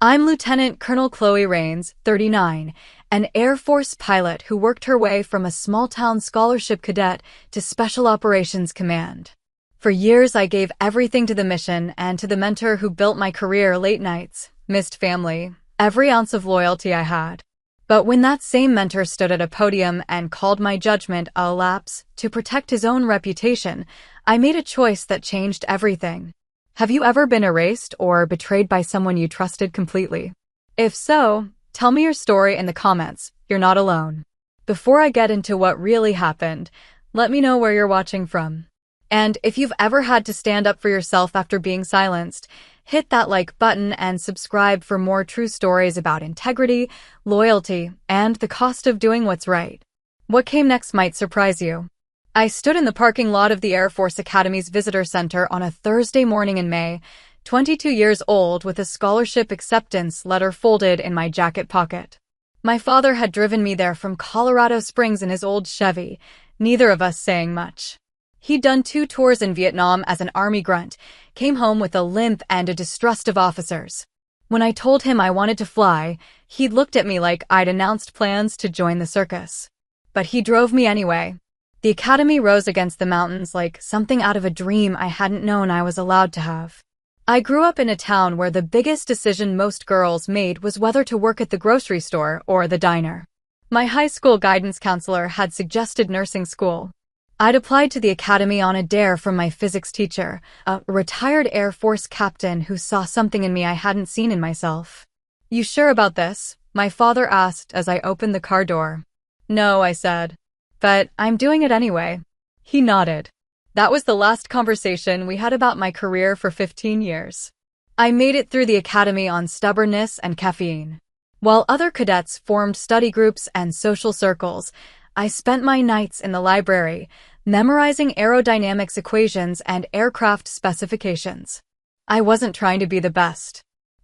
I'm Lieutenant Colonel Chloe Rains, 39, an Air Force pilot who worked her way from a small-town scholarship cadet to Special Operations Command. For years, I gave everything to the mission and to the mentor who built my career: late nights, missed family, every ounce of loyalty I had. But when that same mentor stood at a podium and called my judgment a lapse to protect his own reputation, I made a choice that changed everything. Have you ever been erased or betrayed by someone you trusted completely? If so, tell me your story in the comments. You're not alone. Before I get into what really happened, let me know where you're watching from. And if you've ever had to stand up for yourself after being silenced, hit that like button and subscribe for more true stories about integrity, loyalty, and the cost of doing what's right. What came next might surprise you. I stood in the parking lot of the Air Force Academy's Visitor Center on a Thursday morning in May, 22 years old, with a scholarship acceptance letter folded in my jacket pocket. My father had driven me there from Colorado Springs in his old Chevy, neither of us saying much. He'd done 2 tours in Vietnam as an Army grunt, came home with a limp and a distrust of officers. When I told him I wanted to fly, he'd looked at me like I'd announced plans to join the circus. But he drove me anyway. The academy rose against the mountains like something out of a dream I hadn't known I was allowed to have. I grew up in a town where the biggest decision most girls made was whether to work at the grocery store or the diner. My high school guidance counselor had suggested nursing school. I'd applied to the academy on a dare from my physics teacher, a retired Air Force captain who saw something in me I hadn't seen in myself. "You sure about this?" my father asked as I opened the car door. "No," I said. "But I'm doing it anyway." He nodded. That was the last conversation we had about my career for 15 years. I made it through the academy on stubbornness and caffeine. While other cadets formed study groups and social circles, I spent my nights in the library, memorizing aerodynamics equations and aircraft specifications. I wasn't trying to be the best.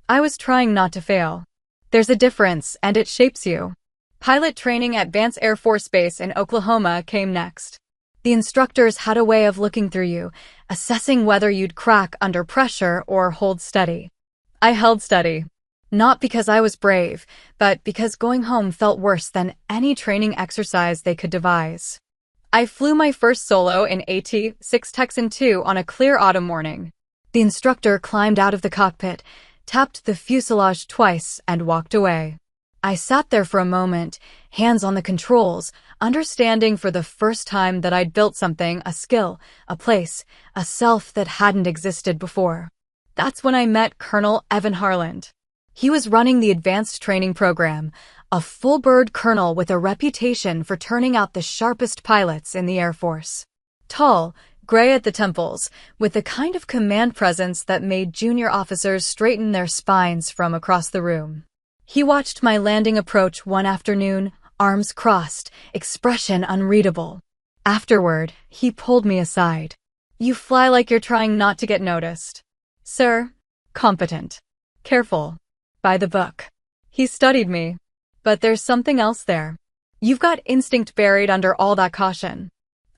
I was trying not to fail. There's a difference, and it shapes you. Pilot training at Vance Air Force Base in Oklahoma came next. The instructors had a way of looking through you, assessing whether you'd crack under pressure or hold steady. I held steady. Not because I was brave, but because going home felt worse than any training exercise they could devise. I flew my first solo in AT-6 Texan II on a clear autumn morning. The instructor climbed out of the cockpit, tapped the fuselage twice, and walked away. I sat there for a moment, hands on the controls, understanding for the first time that I'd built something, a skill, a place, a self that hadn't existed before. That's when I met Colonel Evan Harland. He was running the advanced training program, a full-bird colonel with a reputation for turning out the sharpest pilots in the Air Force. Tall, gray at the temples, with the kind of command presence that made junior officers straighten their spines from across the room. He watched my landing approach one afternoon, arms crossed, expression unreadable. Afterward, he pulled me aside. "You fly like you're trying not to get noticed." "Sir." "Competent. Careful. By the book." He studied me. "But there's something else there. You've got instinct buried under all that caution."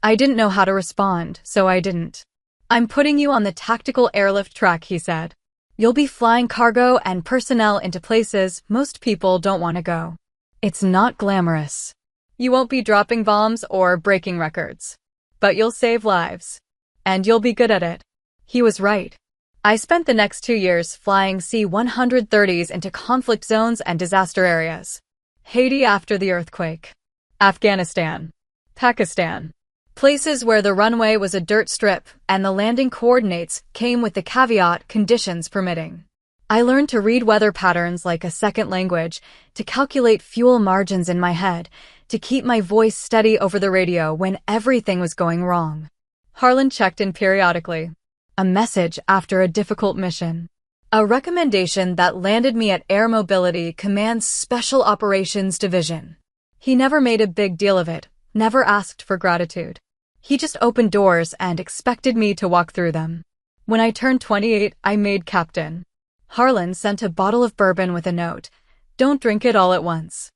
I didn't know how to respond, so I didn't. "I'm putting you on the tactical airlift track," he said. "You'll be flying cargo and personnel into places most people don't want to go. It's not glamorous. You won't be dropping bombs or breaking records. But you'll save lives. And you'll be good at it." He was right. I spent the next 2 years flying C-130s into conflict zones and disaster areas. Haiti after the earthquake. Afghanistan. Pakistan. Places where the runway was a dirt strip and the landing coordinates came with the caveat conditions permitting. I learned to read weather patterns like a second language, to calculate fuel margins in my head, to keep my voice steady over the radio when everything was going wrong. Harland checked in periodically. A message after a difficult mission. A recommendation that landed me at Air Mobility Command's Special Operations Division. He never made a big deal of it, never asked for gratitude. He just opened doors and expected me to walk through them. When I turned 28, I made captain. Harland sent a bottle of bourbon with a note. "Don't drink it all at once."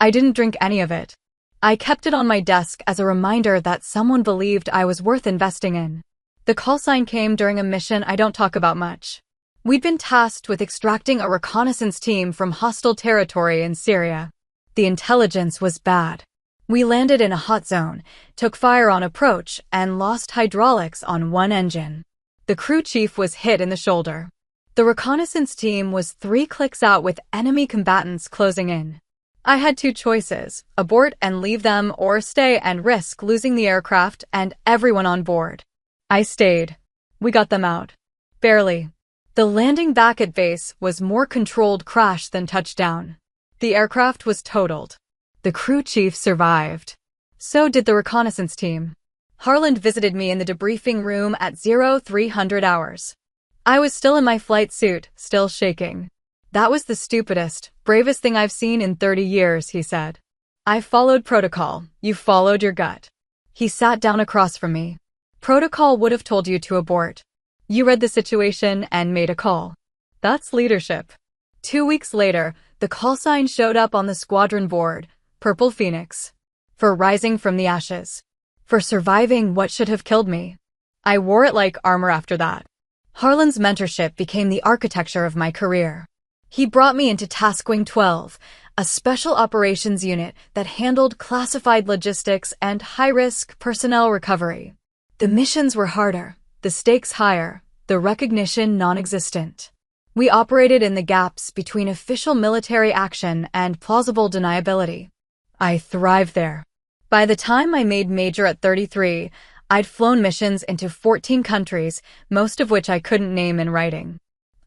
I didn't drink any of it. I kept it on my desk as a reminder that someone believed I was worth investing in. The call sign came during a mission I don't talk about much. We'd been tasked with extracting a reconnaissance team from hostile territory in Syria. The intelligence was bad. We landed in a hot zone, took fire on approach, and lost hydraulics on one engine. The crew chief was hit in the shoulder. The reconnaissance team was 3 clicks out with enemy combatants closing in. I had 2 choices: abort and leave them, or stay and risk losing the aircraft and everyone on board. I stayed. We got them out. Barely. The landing back at base was more controlled crash than touchdown. The aircraft was totaled. The crew chief survived. So did the reconnaissance team. Harland visited me in the debriefing room at 0300 hours. I was still in my flight suit, still shaking. "That was the stupidest, bravest thing I've seen in 30 years, he said. "I followed protocol. You followed your gut." He sat down across from me. "Protocol would have told you to abort. You read the situation and made a call. That's leadership." 2 weeks later, the call sign showed up on the squadron board: Purple Phoenix. For rising from the ashes. For surviving what should have killed me. I wore it like armor after that. Harland's mentorship became the architecture of my career. He brought me into Task Wing 12, a special operations unit that handled classified logistics and high-risk personnel recovery. The missions were harder, the stakes higher, the recognition non-existent. We operated in the gaps between official military action and plausible deniability. I thrived there. By the time I made Major at 33, I'd flown missions into 14 countries, most of which I couldn't name in writing.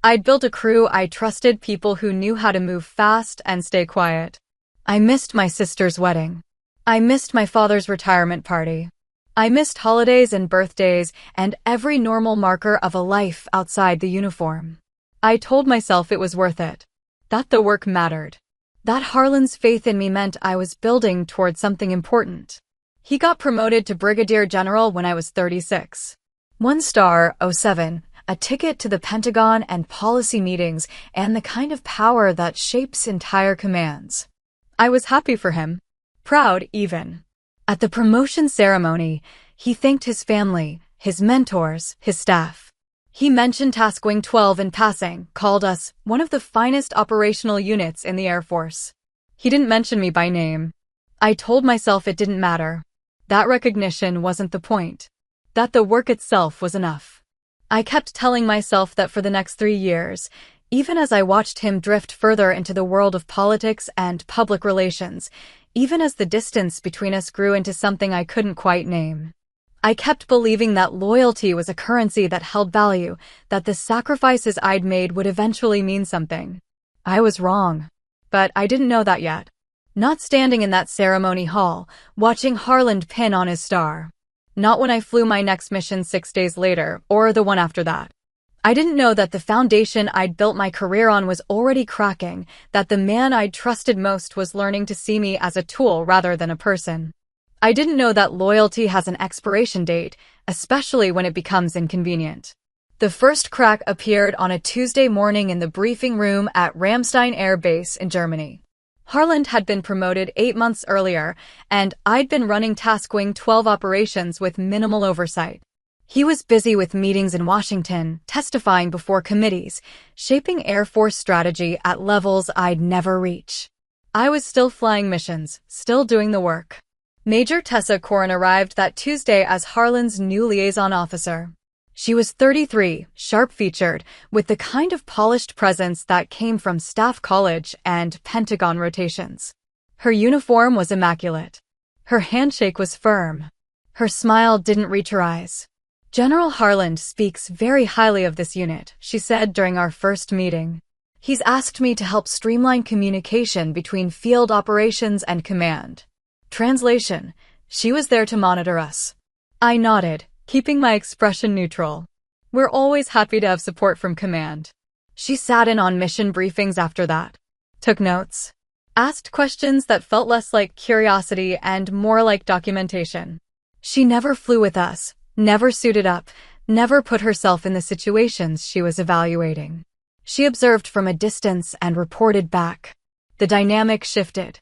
I'd built a crew I trusted, people who knew how to move fast and stay quiet. I missed my sister's wedding. I missed my father's retirement party. I missed holidays and birthdays and every normal marker of a life outside the uniform. I told myself it was worth it. That the work mattered. That Harland's faith in me meant I was building toward something important. He got promoted to Brigadier General when I was 36. 1 star, 07, a ticket to the Pentagon and policy meetings, and the kind of power that shapes entire commands. I was happy for him. Proud, even. At the promotion ceremony, he thanked his family, his mentors, his staff. He mentioned Task Wing 12 in passing, called us one of the finest operational units in the Air Force. He didn't mention me by name. I told myself it didn't matter. That recognition wasn't the point. That the work itself was enough. I kept telling myself that for the next 3 years, even as I watched him drift further into the world of politics and public relations, even as the distance between us grew into something I couldn't quite name. I kept believing that loyalty was a currency that held value, that the sacrifices I'd made would eventually mean something. I was wrong. But I didn't know that yet. Not standing in that ceremony hall, watching Harland pin on his star. Not when I flew my next mission 6 days later, or the one after that. I didn't know that the foundation I'd built my career on was already cracking, that the man I'd trusted most was learning to see me as a tool rather than a person. I didn't know that loyalty has an expiration date, especially when it becomes inconvenient. The first crack appeared on a Tuesday morning in the briefing room at Ramstein Air Base in Germany. Harland had been promoted 8 months earlier, and I'd been running Task Wing 12 operations with minimal oversight. He was busy with meetings in Washington, testifying before committees, shaping Air Force strategy at levels I'd never reach. I was still flying missions, still doing the work. Major Tessa Corin arrived that Tuesday as Harland's new liaison officer. She was 33, sharp-featured, with the kind of polished presence that came from staff college and Pentagon rotations. Her uniform was immaculate. Her handshake was firm. Her smile didn't reach her eyes. "General Harland speaks very highly of this unit," she said during our first meeting. "He's asked me to help streamline communication between field operations and command." Translation: she was there to monitor us. I nodded, keeping my expression neutral. "We're always happy to have support from command." She sat in on mission briefings after that. Took notes. Asked questions that felt less like curiosity and more like documentation. She never flew with us, never suited up, never put herself in the situations she was evaluating. She observed from a distance and reported back. The dynamic shifted.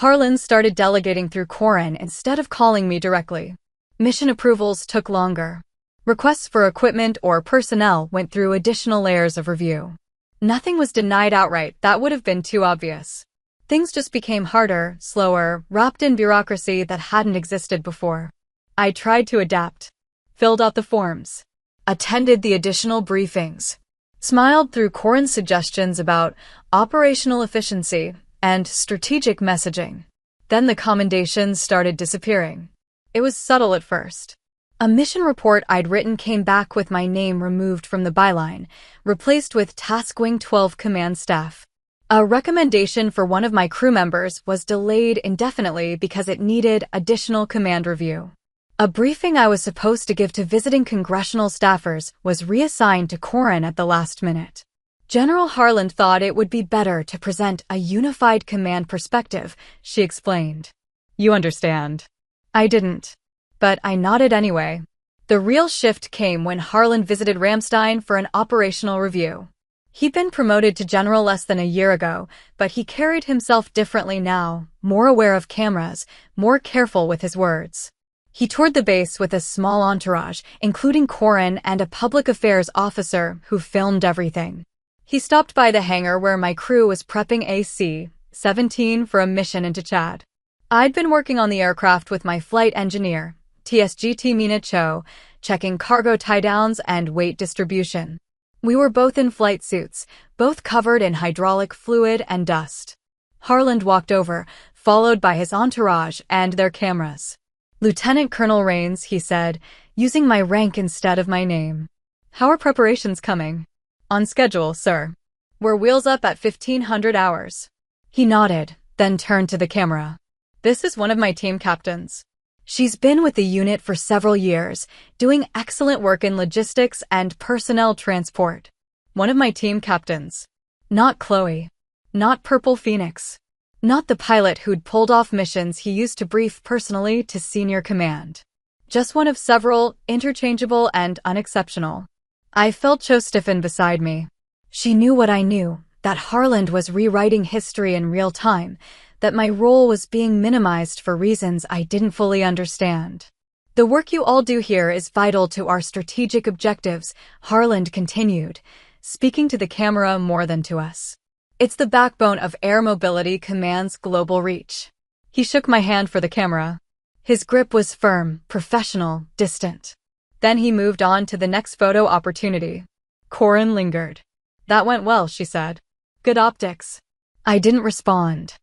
Harland started delegating through Corin instead of calling me directly. Mission approvals took longer. Requests for equipment or personnel went through additional layers of review. Nothing was denied outright, that would have been too obvious. Things just became harder, slower, wrapped in bureaucracy that hadn't existed before. I tried to adapt, filled out the forms, attended the additional briefings, smiled through Corin's suggestions about operational efficiency and strategic messaging. Then the commendations started disappearing. It was subtle at first. A mission report I'd written came back with my name removed from the byline, replaced with Task Wing 12 command staff. A recommendation for one of my crew members was delayed indefinitely because it needed additional command review. A briefing I was supposed to give to visiting congressional staffers was reassigned to Corin at the last minute. General Harland thought it would be better to present a unified command perspective, she explained. You understand. I didn't. But I nodded anyway. The real shift came when Harland visited Ramstein for an operational review. He'd been promoted to general less than a year ago, but he carried himself differently now, more aware of cameras, more careful with his words. He toured the base with a small entourage, including Corin and a public affairs officer who filmed everything. He stopped by the hangar where my crew was prepping AC-17 for a mission into Chad. I'd been working on the aircraft with my flight engineer, TSGT Mina Cho, checking cargo tie-downs and weight distribution. We were both in flight suits, both covered in hydraulic fluid and dust. Harland walked over, followed by his entourage and their cameras. Lieutenant Colonel Rains, he said, using my rank instead of my name. How are preparations coming? On schedule, sir. We're wheels up at 1500 hours. He nodded, then turned to the camera. This is one of my team captains. She's been with the unit for several years, doing excellent work in logistics and personnel transport. One of my team captains. Not Chloe. Not Purple Phoenix. Not the pilot who'd pulled off missions he used to brief personally to senior command. Just one of several, interchangeable and unexceptional. I felt Cho stiffen beside me. She knew what I knew, that Harland was rewriting history in real time, that my role was being minimized for reasons I didn't fully understand. The work you all do here is vital to our strategic objectives, Harland continued, speaking to the camera more than to us. It's the backbone of Air Mobility Command's global reach. He shook my hand for the camera. His grip was firm, professional, distant. Then he moved on to the next photo opportunity. Corin lingered. That went well, she said. Good optics. I didn't respond.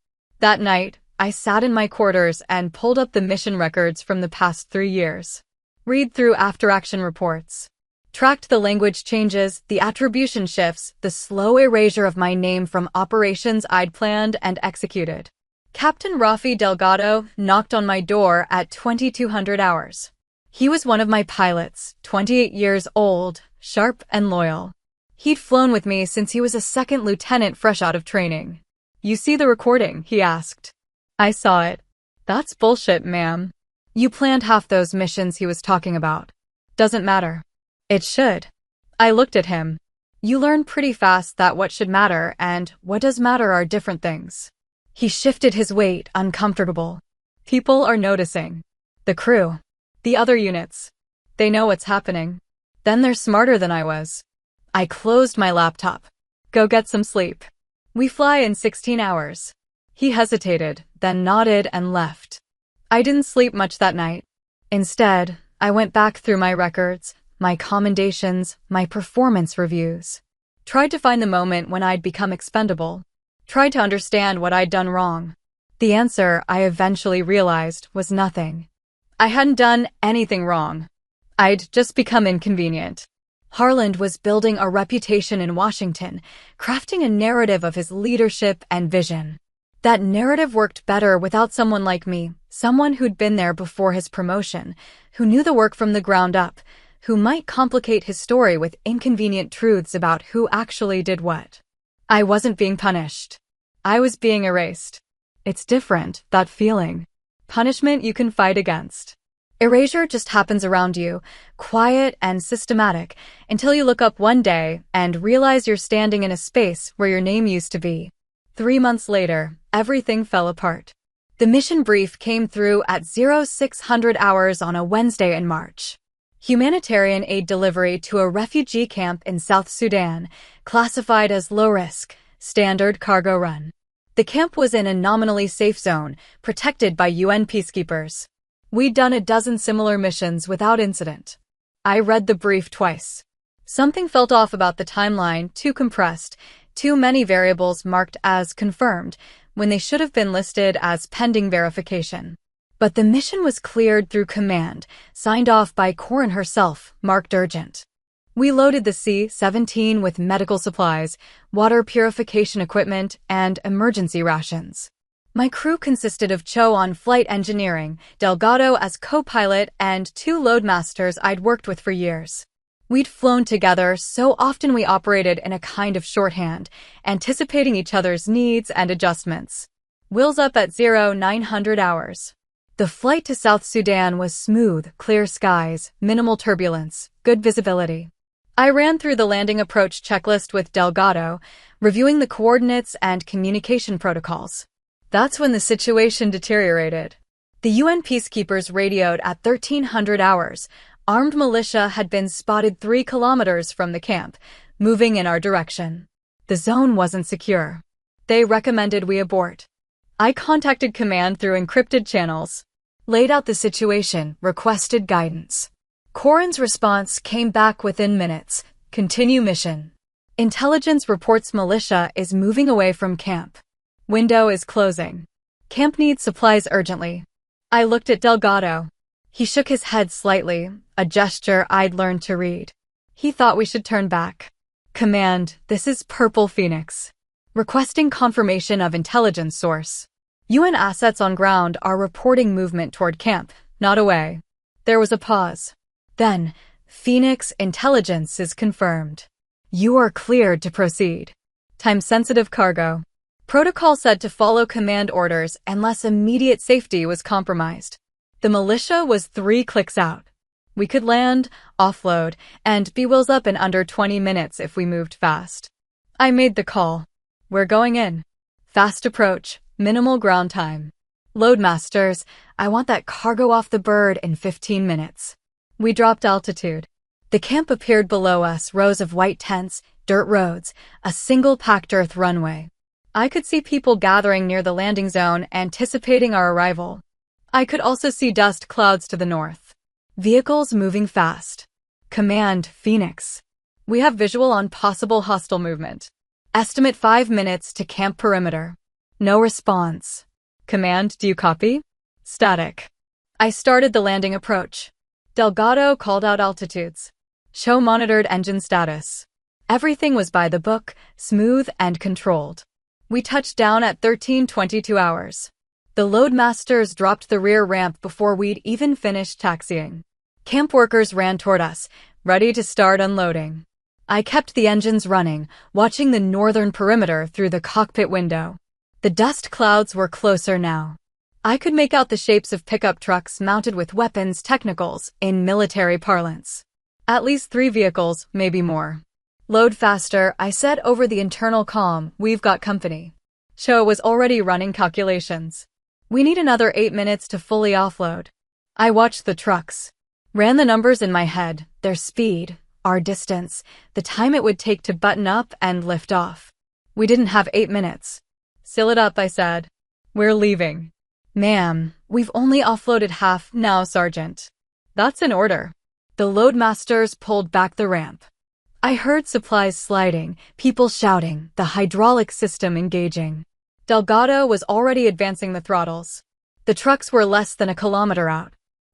That night, I sat in my quarters and pulled up the mission records from the past 3 years. Read through after-action reports. Tracked the language changes, the attribution shifts, the slow erasure of my name from operations I'd planned and executed. Captain Rafi Delgado knocked on my door at 2200 hours. He was one of my pilots, 28 years old, sharp and loyal. He'd flown with me since he was a second lieutenant fresh out of training. You see the recording? He asked. I saw it. That's bullshit, ma'am. You planned half those missions he was talking about. Doesn't matter. It should. I looked at him. You learn pretty fast that what should matter and what does matter are different things. He shifted his weight, uncomfortable. People are noticing. The crew. The other units. They know what's happening. Then they're smarter than I was. I closed my laptop. Go get some sleep. We fly in 16 hours. He hesitated, then nodded and left. I didn't sleep much that night. Instead, I went back through my records, my commendations, my performance reviews. Tried to find the moment when I'd become expendable. Tried to understand what I'd done wrong. The answer, I eventually realized, was nothing. I hadn't done anything wrong. I'd just become inconvenient. Harland was building a reputation in Washington, crafting a narrative of his leadership and vision. That narrative worked better without someone like me, someone who'd been there before his promotion, who knew the work from the ground up, who might complicate his story with inconvenient truths about who actually did what. I wasn't being punished. I was being erased. It's different, that feeling. Punishment you can fight against. Erasure just happens around you, quiet and systematic, until you look up one day and realize you're standing in a space where your name used to be. 3 months later, everything fell apart. The mission brief came through at 0600 hours on a Wednesday in March. Humanitarian aid delivery to a refugee camp in South Sudan, classified as low risk, standard cargo run. The camp was in a nominally safe zone, protected by UN peacekeepers. We'd done a dozen similar missions without incident. I read the brief twice. Something felt off about the timeline, too compressed, too many variables marked as confirmed, when they should have been listed as pending verification. But the mission was cleared through command, signed off by Corin herself, marked urgent. We loaded the C-17 with medical supplies, water purification equipment, and emergency rations. My crew consisted of Cho on flight engineering, Delgado as co-pilot, and 2 loadmasters I'd worked with for years. We'd flown together so often we operated in a kind of shorthand, anticipating each other's needs and adjustments. Wheels up at 0900 hours. The flight to South Sudan was smooth, clear skies, minimal turbulence, good visibility. I ran through the landing approach checklist with Delgado, reviewing the coordinates and communication protocols. That's when the situation deteriorated. The UN peacekeepers radioed at 1300 hours. Armed militia had been spotted 3 kilometers from the camp, moving in our direction. The zone wasn't secure. They recommended we abort. I contacted command through encrypted channels, laid out the situation, requested guidance. Corin's response came back within minutes. Continue mission. Intelligence reports militia is moving away from camp. Window is closing. Camp needs supplies urgently. I looked at Delgado. He shook his head slightly, a gesture I'd learned to read. He thought we should turn back. Command, this is Purple Phoenix. Requesting confirmation of intelligence source. UN assets on ground are reporting movement toward camp, not away. There was a pause. Then, Phoenix intelligence is confirmed. You are cleared to proceed. Time-sensitive cargo. Protocol said to follow command orders unless immediate safety was compromised. The militia was 3 clicks out. We could land, offload, and be wheels up in under 20 minutes if we moved fast. I made the call. We're going in. Fast approach, minimal ground time. Loadmasters, I want that cargo off the bird in 15 minutes. We dropped altitude. The camp appeared below us, rows of white tents, dirt roads, a single packed earth runway. I could see people gathering near the landing zone, anticipating our arrival. I could also see dust clouds to the north. Vehicles moving fast. Command, Phoenix. We have visual on possible hostile movement. Estimate 5 minutes to camp perimeter. No response. Command, do you copy? Static. I started the landing approach. Delgado called out altitudes. Cho monitored engine status. Everything was by the book, smooth and controlled. We touched down at 13:22 hours. The loadmasters dropped the rear ramp before we'd even finished taxiing. Camp workers ran toward us, ready to start unloading. I kept the engines running, watching the northern perimeter through the cockpit window. The dust clouds were closer now. I could make out the shapes of pickup trucks mounted with weapons technicals in military parlance. At least 3 vehicles, maybe more. Load faster, I said over the internal comm, we've got company. Cho was already running calculations. We need another 8 minutes to fully offload. I watched the trucks. Ran the numbers in my head, their speed, our distance, the time it would take to button up and lift off. We didn't have 8 minutes. Seal it up, I said. We're leaving. Ma'am, we've only offloaded half now, Sergeant. That's an order. The loadmasters pulled back the ramp. I heard supplies sliding, people shouting, the hydraulic system engaging. Delgado was already advancing the throttles. The trucks were less than a kilometer out.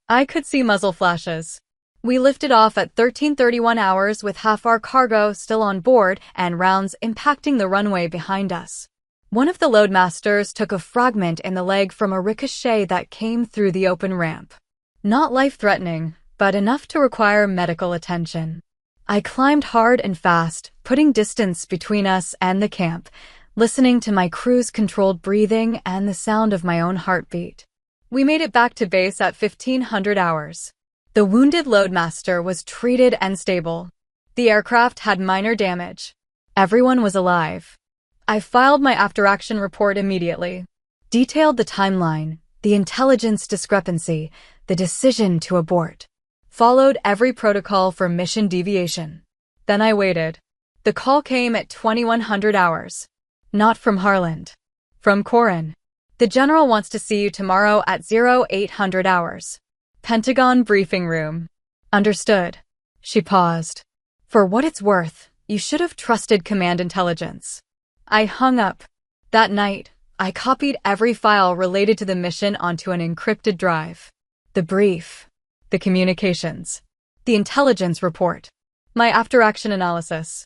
I could see muzzle flashes. We lifted off at 13:31 hours with half our cargo still on board and rounds impacting the runway behind us. One of the loadmasters took a fragment in the leg from a ricochet that came through the open ramp. Not life-threatening, but enough to require medical attention. I climbed hard and fast, putting distance between us and the camp, listening to my crew's controlled breathing and the sound of my own heartbeat. We made it back to base at 1500 hours. The wounded loadmaster was treated and stable. The aircraft had minor damage. Everyone was alive. I filed my after-action report immediately. Detailed the timeline, the intelligence discrepancy, the decision to abort. Followed every protocol for mission deviation. Then I waited. The call came at 2100 hours. Not from Harland. From Corin. The general wants to see you tomorrow at 0800 hours. Pentagon briefing room. Understood. She paused. For what it's worth, you should have trusted command intelligence. I hung up. That night, I copied every file related to the mission onto an encrypted drive. The brief. The communications. The intelligence report. My after-action analysis.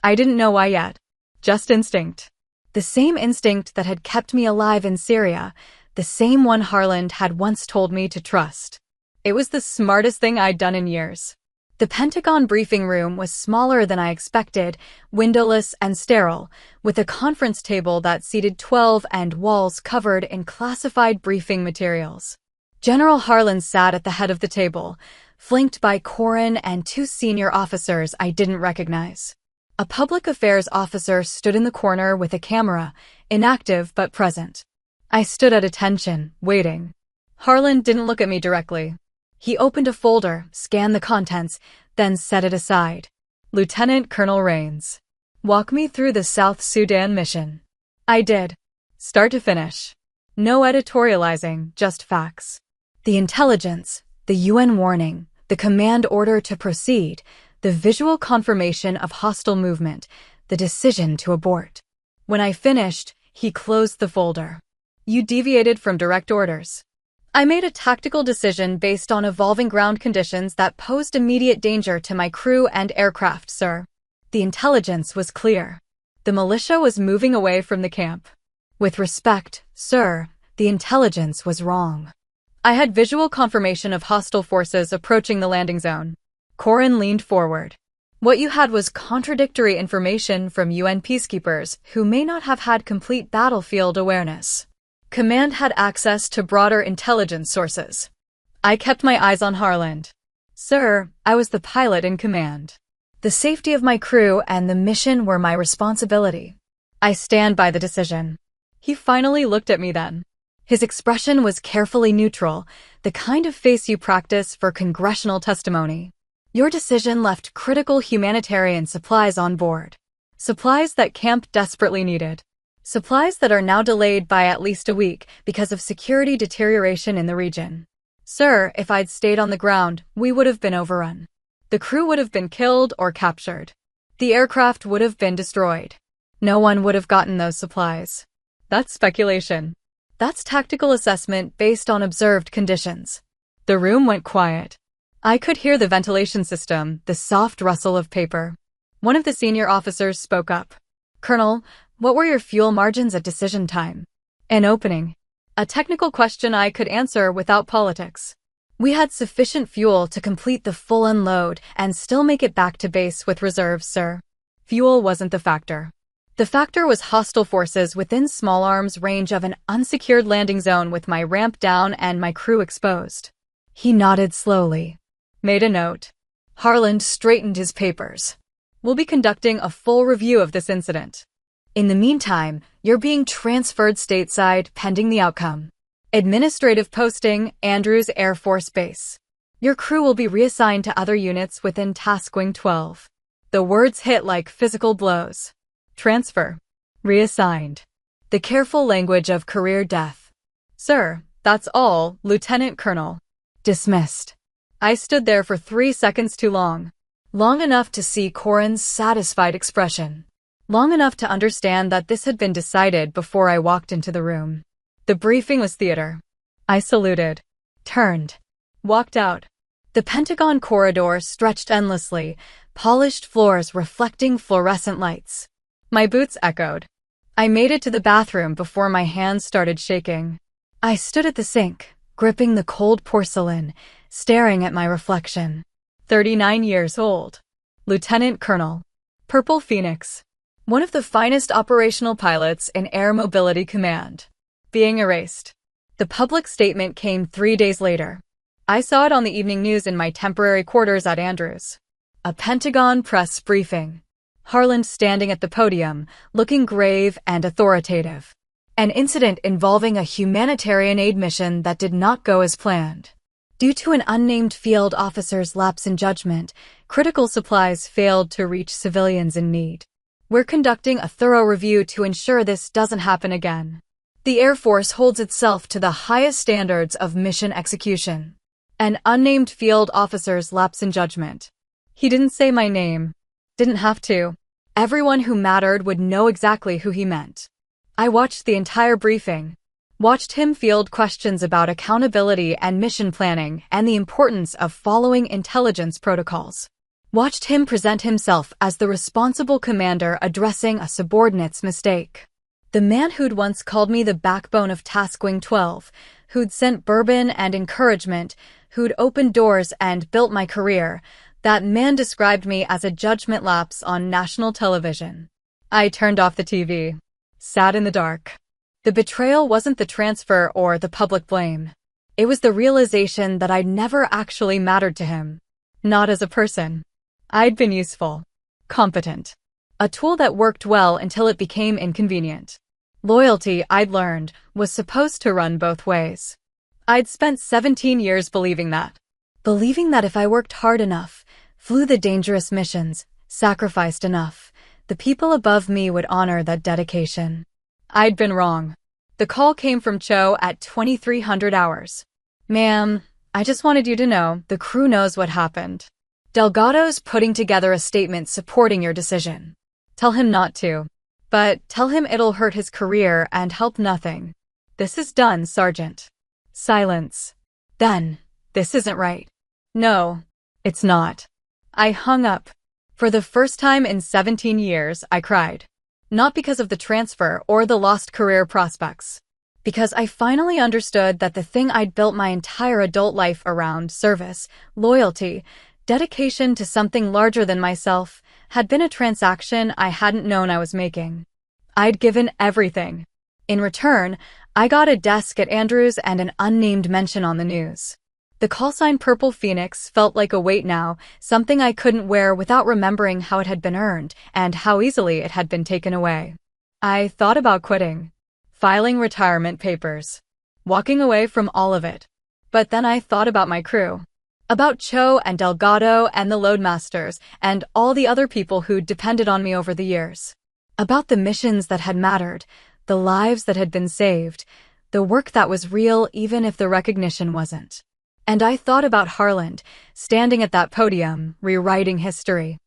I didn't know why yet. Just instinct. The same instinct that had kept me alive in Syria, the same one Harland had once told me to trust. It was the smartest thing I'd done in years. The Pentagon briefing room was smaller than I expected, windowless and sterile, with a conference table that seated 12 and walls covered in classified briefing materials. General Harland sat at the head of the table, flanked by Corin and two senior officers I didn't recognize. A public affairs officer stood in the corner with a camera, inactive but present. I stood at attention, waiting. Harland didn't look at me directly. He opened a folder, scanned the contents, then set it aside. Lieutenant Colonel Rains. Walk me through the South Sudan mission. I did. Start to finish. No editorializing, just facts. The intelligence, the UN warning, the command order to proceed, the visual confirmation of hostile movement, the decision to abort. When I finished, he closed the folder. You deviated from direct orders. I made a tactical decision based on evolving ground conditions that posed immediate danger to my crew and aircraft, sir. The intelligence was clear. The militia was moving away from the camp. With respect, sir, the intelligence was wrong. I had visual confirmation of hostile forces approaching the landing zone. Corin leaned forward. What you had was contradictory information from UN peacekeepers who may not have had complete battlefield awareness. Command had access to broader intelligence sources. I kept my eyes on Harland. Sir, I was the pilot in command. The safety of my crew and the mission were my responsibility. I stand by the decision. He finally looked at me then. His expression was carefully neutral, the kind of face you practice for congressional testimony. Your decision left critical humanitarian supplies on board. Supplies that camp desperately needed. Supplies that are now delayed by at least a week because of security deterioration in the region. Sir, if I'd stayed on the ground, we would have been overrun. The crew would have been killed or captured. The aircraft would have been destroyed. No one would have gotten those supplies. That's speculation. That's tactical assessment based on observed conditions. The room went quiet. I could hear the ventilation system, the soft rustle of paper. One of the senior officers spoke up. Colonel, what were your fuel margins at decision time? An opening. A technical question I could answer without politics. We had sufficient fuel to complete the full unload and still make it back to base with reserves, sir. Fuel wasn't the factor. The factor was hostile forces within small arms range of an unsecured landing zone with my ramp down and my crew exposed. He nodded slowly. Made a note. Harland straightened his papers. We'll be conducting a full review of this incident. In the meantime, you're being transferred stateside pending the outcome. Administrative posting, Andrews Air Force Base. Your crew will be reassigned to other units within Task Wing 12. The words hit like physical blows. Transfer. Reassigned. The careful language of career death. Sir, that's all, Lieutenant Colonel. Dismissed. I stood there for 3 seconds too long. Long enough to see Corin's satisfied expression. Long enough to understand that this had been decided before I walked into the room. The briefing was theater. I saluted. Turned. Walked out. The Pentagon corridor stretched endlessly, polished floors reflecting fluorescent lights. My boots echoed. I made it to the bathroom before my hands started shaking. I stood at the sink, gripping the cold porcelain, staring at my reflection. 39 years old. Lieutenant Colonel. Purple Phoenix. One of the finest operational pilots in Air Mobility Command. Being erased. The public statement came 3 days later. I saw it on the evening news in my temporary quarters at Andrews. A Pentagon press briefing. Harland standing at the podium, looking grave and authoritative. An incident involving a humanitarian aid mission that did not go as planned. Due to an unnamed field officer's lapse in judgment, critical supplies failed to reach civilians in need. We're conducting a thorough review to ensure this doesn't happen again. The Air Force holds itself to the highest standards of mission execution. An unnamed field officer's lapse in judgment. He didn't say my name. Didn't have to. Everyone who mattered would know exactly who he meant. I watched the entire briefing. Watched him field questions about accountability and mission planning and the importance of following intelligence protocols. Watched him present himself as the responsible commander addressing a subordinate's mistake. The man who'd once called me the backbone of Task Wing 12, who'd sent bourbon and encouragement, who'd opened doors and built my career, that man described me as a judgment lapse on national television. I turned off the TV. Sat in the dark. The betrayal wasn't the transfer or the public blame. It was the realization that I'd never actually mattered to him. Not as a person. I'd been useful. Competent. A tool that worked well until it became inconvenient. Loyalty, I'd learned, was supposed to run both ways. I'd spent 17 years believing that. Believing that if I worked hard enough, flew the dangerous missions, sacrificed enough, the people above me would honor that dedication. I'd been wrong. The call came from Cho at 2300 hours. Ma'am, I just wanted you to know the crew knows what happened. Delgado's putting together a statement supporting your decision. Tell him not to. But tell him it'll hurt his career and help nothing. This is done, Sergeant. Silence. Then, this isn't right. No, it's not. I hung up. For the first time in 17 years, I cried. Not because of the transfer or the lost career prospects. Because I finally understood that the thing I'd built my entire adult life around, service, loyalty, dedication to something larger than myself, had been a transaction I hadn't known I was making. I'd given everything. In return, I got a desk at Andrews and an unnamed mention on the news. The callsign Purple Phoenix felt like a weight now, something I couldn't wear without remembering how it had been earned and how easily it had been taken away. I thought about quitting. Filing retirement papers. Walking away from all of it. But then I thought about my crew. About Cho and Delgado and the Loadmasters and all the other people who'd depended on me over the years. About the missions that had mattered, the lives that had been saved, the work that was real even if the recognition wasn't. And I thought about Harland, standing at that podium, rewriting history.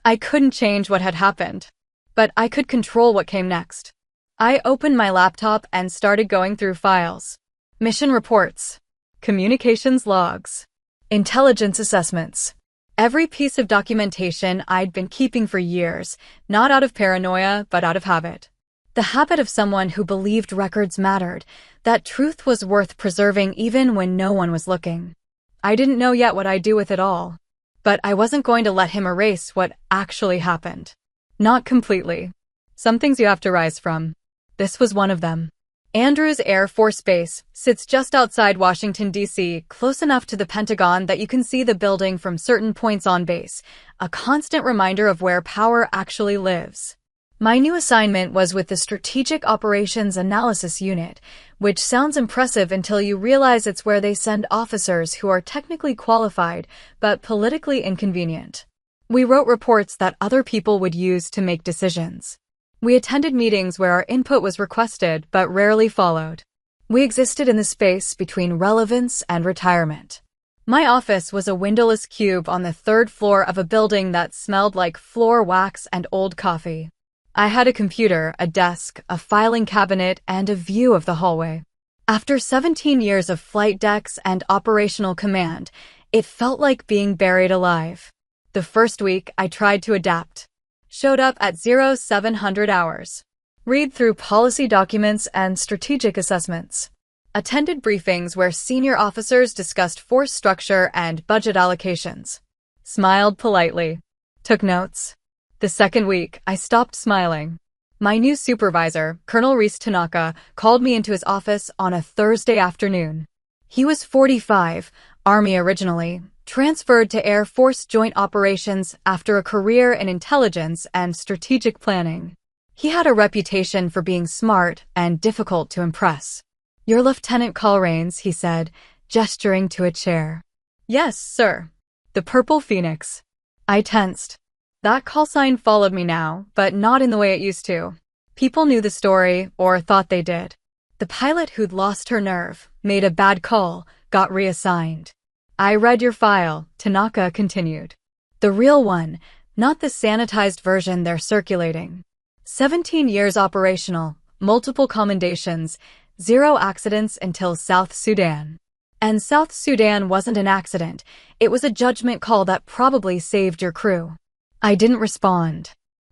I couldn't change what had happened, but I could control what came next. I opened my laptop and started going through files. Mission reports. Communications logs. Intelligence assessments. Every piece of documentation I'd been keeping for years, not out of paranoia, but out of habit. The habit of someone who believed records mattered, that truth was worth preserving even when no one was looking. I didn't know yet what I'd do with it all. But I wasn't going to let him erase what actually happened. Not completely. Some things you have to rise from. This was one of them. Andrews Air Force Base sits just outside Washington, D.C., close enough to the Pentagon that you can see the building from certain points on base, a constant reminder of where power actually lives. My new assignment was with the Strategic Operations Analysis Unit, which sounds impressive until you realize it's where they send officers who are technically qualified but politically inconvenient. We wrote reports that other people would use to make decisions. We attended meetings where our input was requested but rarely followed. We existed in the space between relevance and retirement. My office was a windowless cube on the third floor of a building that smelled like floor wax and old coffee. I had a computer, a desk, a filing cabinet, and a view of the hallway. After 17 years of flight decks and operational command, it felt like being buried alive. The first week, I tried to adapt. Showed up at 0700 hours. Read through policy documents and strategic assessments. Attended briefings where senior officers discussed force structure and budget allocations. Smiled politely. Took notes. The second week, I stopped smiling. My new supervisor, Colonel Reese Tanaka, called me into his office on a Thursday afternoon. He was 45, Army originally, transferred to Air Force Joint Operations after a career in intelligence and strategic planning. He had a reputation for being smart and difficult to impress. "You're Lieutenant Colrains," he said, gesturing to a chair. Yes, sir. The Purple Phoenix. I tensed. That call sign followed me now, but not in the way it used to. People knew the story, or thought they did. The pilot who'd lost her nerve, made a bad call, got reassigned. I read your file, Tanaka continued. The real one, not the sanitized version they're circulating. 17 years operational, multiple commendations, 0 accidents until South Sudan. And South Sudan wasn't an accident, it was a judgment call that probably saved your crew. I didn't respond.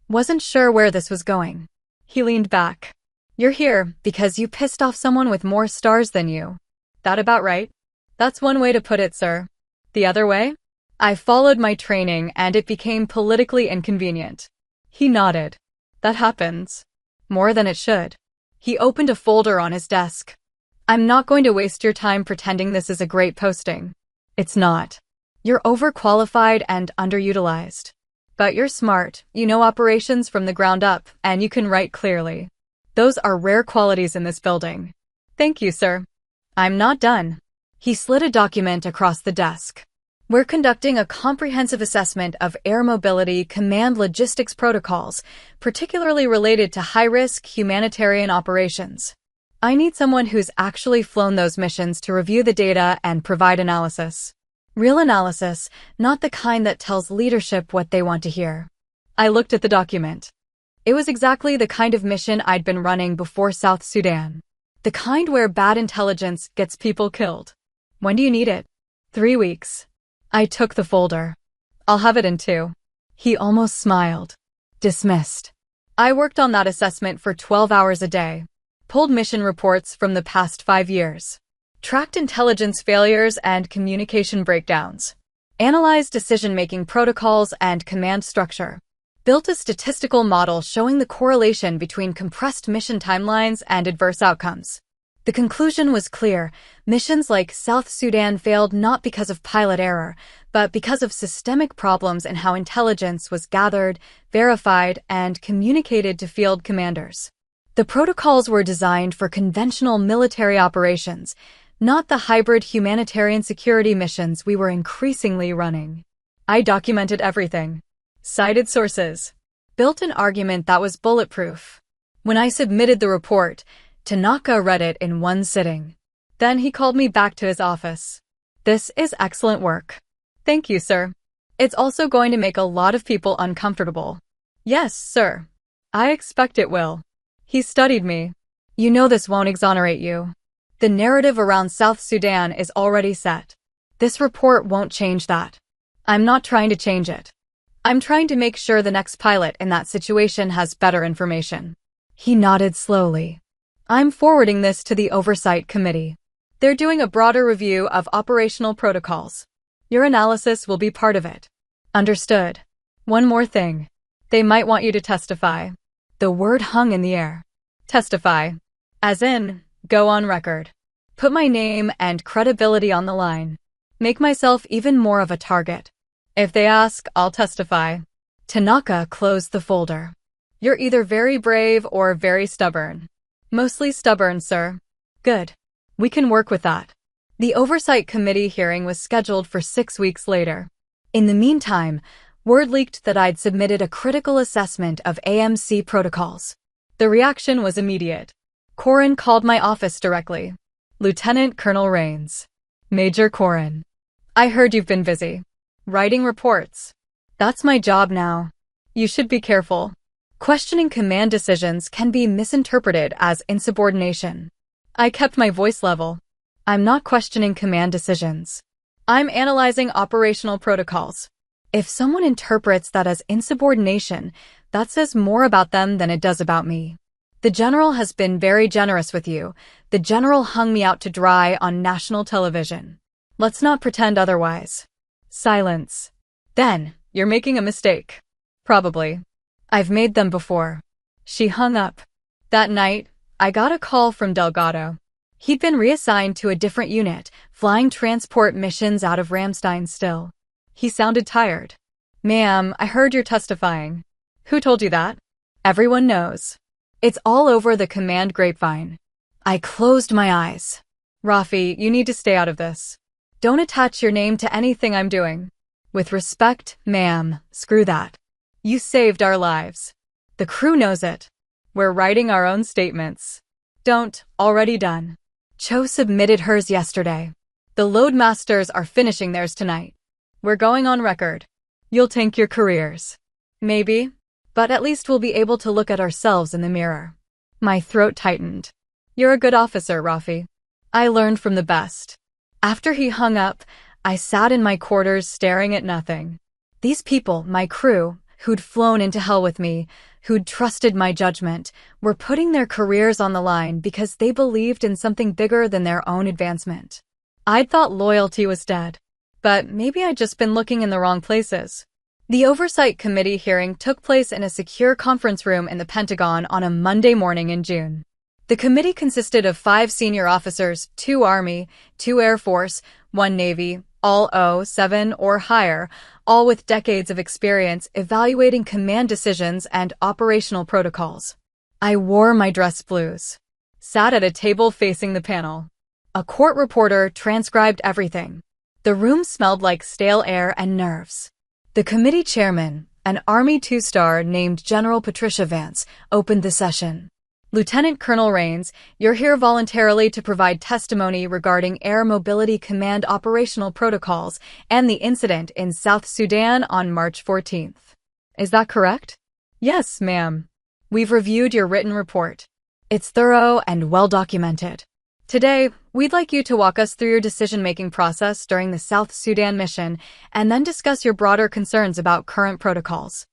Wasn't sure where this was going. He leaned back. You're here because you pissed off someone with more stars than you. That about right? That's one way to put it, sir. The other way? I followed my training and it became politically inconvenient. He nodded. That happens. More than it should. He opened a folder on his desk. I'm not going to waste your time pretending this is a great posting. It's not. You're overqualified and underutilized. But you're smart, you know operations from the ground up, and you can write clearly. Those are rare qualities in this building. Thank you, sir. I'm not done. He slid a document across the desk. We're conducting a comprehensive assessment of air mobility command logistics protocols, particularly related to high-risk humanitarian operations. I need someone who's actually flown those missions to review the data and provide analysis. Real analysis, not the kind that tells leadership what they want to hear. I looked at the document. It was exactly the kind of mission I'd been running before South Sudan. The kind where bad intelligence gets people killed. When do you need it? 3 weeks. I took the folder. I'll have it in 2. He almost smiled. Dismissed. I worked on that assessment for 12 hours a day. Pulled mission reports from the past 5 years. Tracked intelligence failures and communication breakdowns. Analyzed decision-making protocols and command structure. Built a statistical model showing the correlation between compressed mission timelines and adverse outcomes. The conclusion was clear. Missions like South Sudan failed not because of pilot error, but because of systemic problems in how intelligence was gathered, verified, and communicated to field commanders. The protocols were designed for conventional military operations, not the hybrid humanitarian security missions we were increasingly running. I documented everything. Cited sources. Built an argument that was bulletproof. When I submitted the report, Tanaka read it in one sitting. Then he called me back to his office. This is excellent work. Thank you, sir. It's also going to make a lot of people uncomfortable. Yes, sir. I expect it will. He studied me. You know this won't exonerate you. The narrative around South Sudan is already set. This report won't change that. I'm not trying to change it. I'm trying to make sure the next pilot in that situation has better information. He nodded slowly. I'm forwarding this to the Oversight Committee. They're doing a broader review of operational protocols. Your analysis will be part of it. Understood. One more thing. They might want you to testify. The word hung in the air. Testify. As in, go on record. Put my name and credibility on the line. Make myself even more of a target. If they ask, I'll testify. Tanaka closed the folder. You're either very brave or very stubborn. Mostly stubborn, sir. Good. We can work with that. The Oversight Committee hearing was scheduled for 6 weeks later. In the meantime, word leaked that I'd submitted a critical assessment of AMC protocols. The reaction was immediate. Corin called my office directly. Lieutenant Colonel Rains. Major Corin. I heard you've been busy. Writing reports. That's my job now. You should be careful. Questioning command decisions can be misinterpreted as insubordination. I kept my voice level. I'm not questioning command decisions. I'm analyzing operational protocols. If someone interprets that as insubordination, that says more about them than it does about me. The general has been very generous with you. The general hung me out to dry on national television. Let's not pretend otherwise. Silence. Then, you're making a mistake. Probably. I've made them before. She hung up. That night, I got a call from Delgado. He'd been reassigned to a different unit, flying transport missions out of Ramstein still. He sounded tired. Ma'am, I heard you're testifying. Who told you that? Everyone knows. It's all over the command grapevine. I closed my eyes. Rafi, you need to stay out of this. Don't attach your name to anything I'm doing. With respect, ma'am, screw that. You saved our lives. The crew knows it. We're writing our own statements. Don't, already done. Cho submitted hers yesterday. The Loadmasters are finishing theirs tonight. We're going on record. You'll tank your careers. Maybe, but at least we'll be able to look at ourselves in the mirror. My throat tightened. You're a good officer, Rafi. I learned from the best. After he hung up, I sat in my quarters staring at nothing. These people, my crew, who'd flown into hell with me, who'd trusted my judgment, were putting their careers on the line because they believed in something bigger than their own advancement. I'd thought loyalty was dead, but maybe I'd just been looking in the wrong places. The Oversight Committee hearing took place in a secure conference room in the Pentagon on a Monday morning in June. The committee consisted of 5 senior officers, 2 Army, 2 Air Force, 1 Navy, all O7 or higher, all with decades of experience evaluating command decisions and operational protocols. I wore my dress blues, sat at a table facing the panel. A court reporter transcribed everything. The room smelled like stale air and nerves. The committee chairman, an Army 2-star named General Patricia Vance, opened the session. Lieutenant Colonel Rains, you're here voluntarily to provide testimony regarding Air Mobility Command operational protocols and the incident in South Sudan on March 14th. Is that correct? Yes, ma'am. We've reviewed your written report. It's thorough and well documented. Today, we'd like you to walk us through your decision-making process during the South Sudan mission and then discuss your broader concerns about current protocols.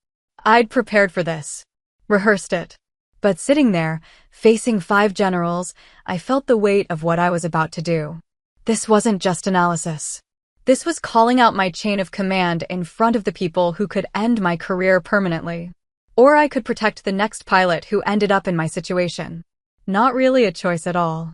I'd prepared for this, rehearsed it. But sitting there, facing 5 generals, I felt the weight of what I was about to do. This wasn't just analysis. This was calling out my chain of command in front of the people who could end my career permanently. Or I could protect the next pilot who ended up in my situation. Not really a choice at all.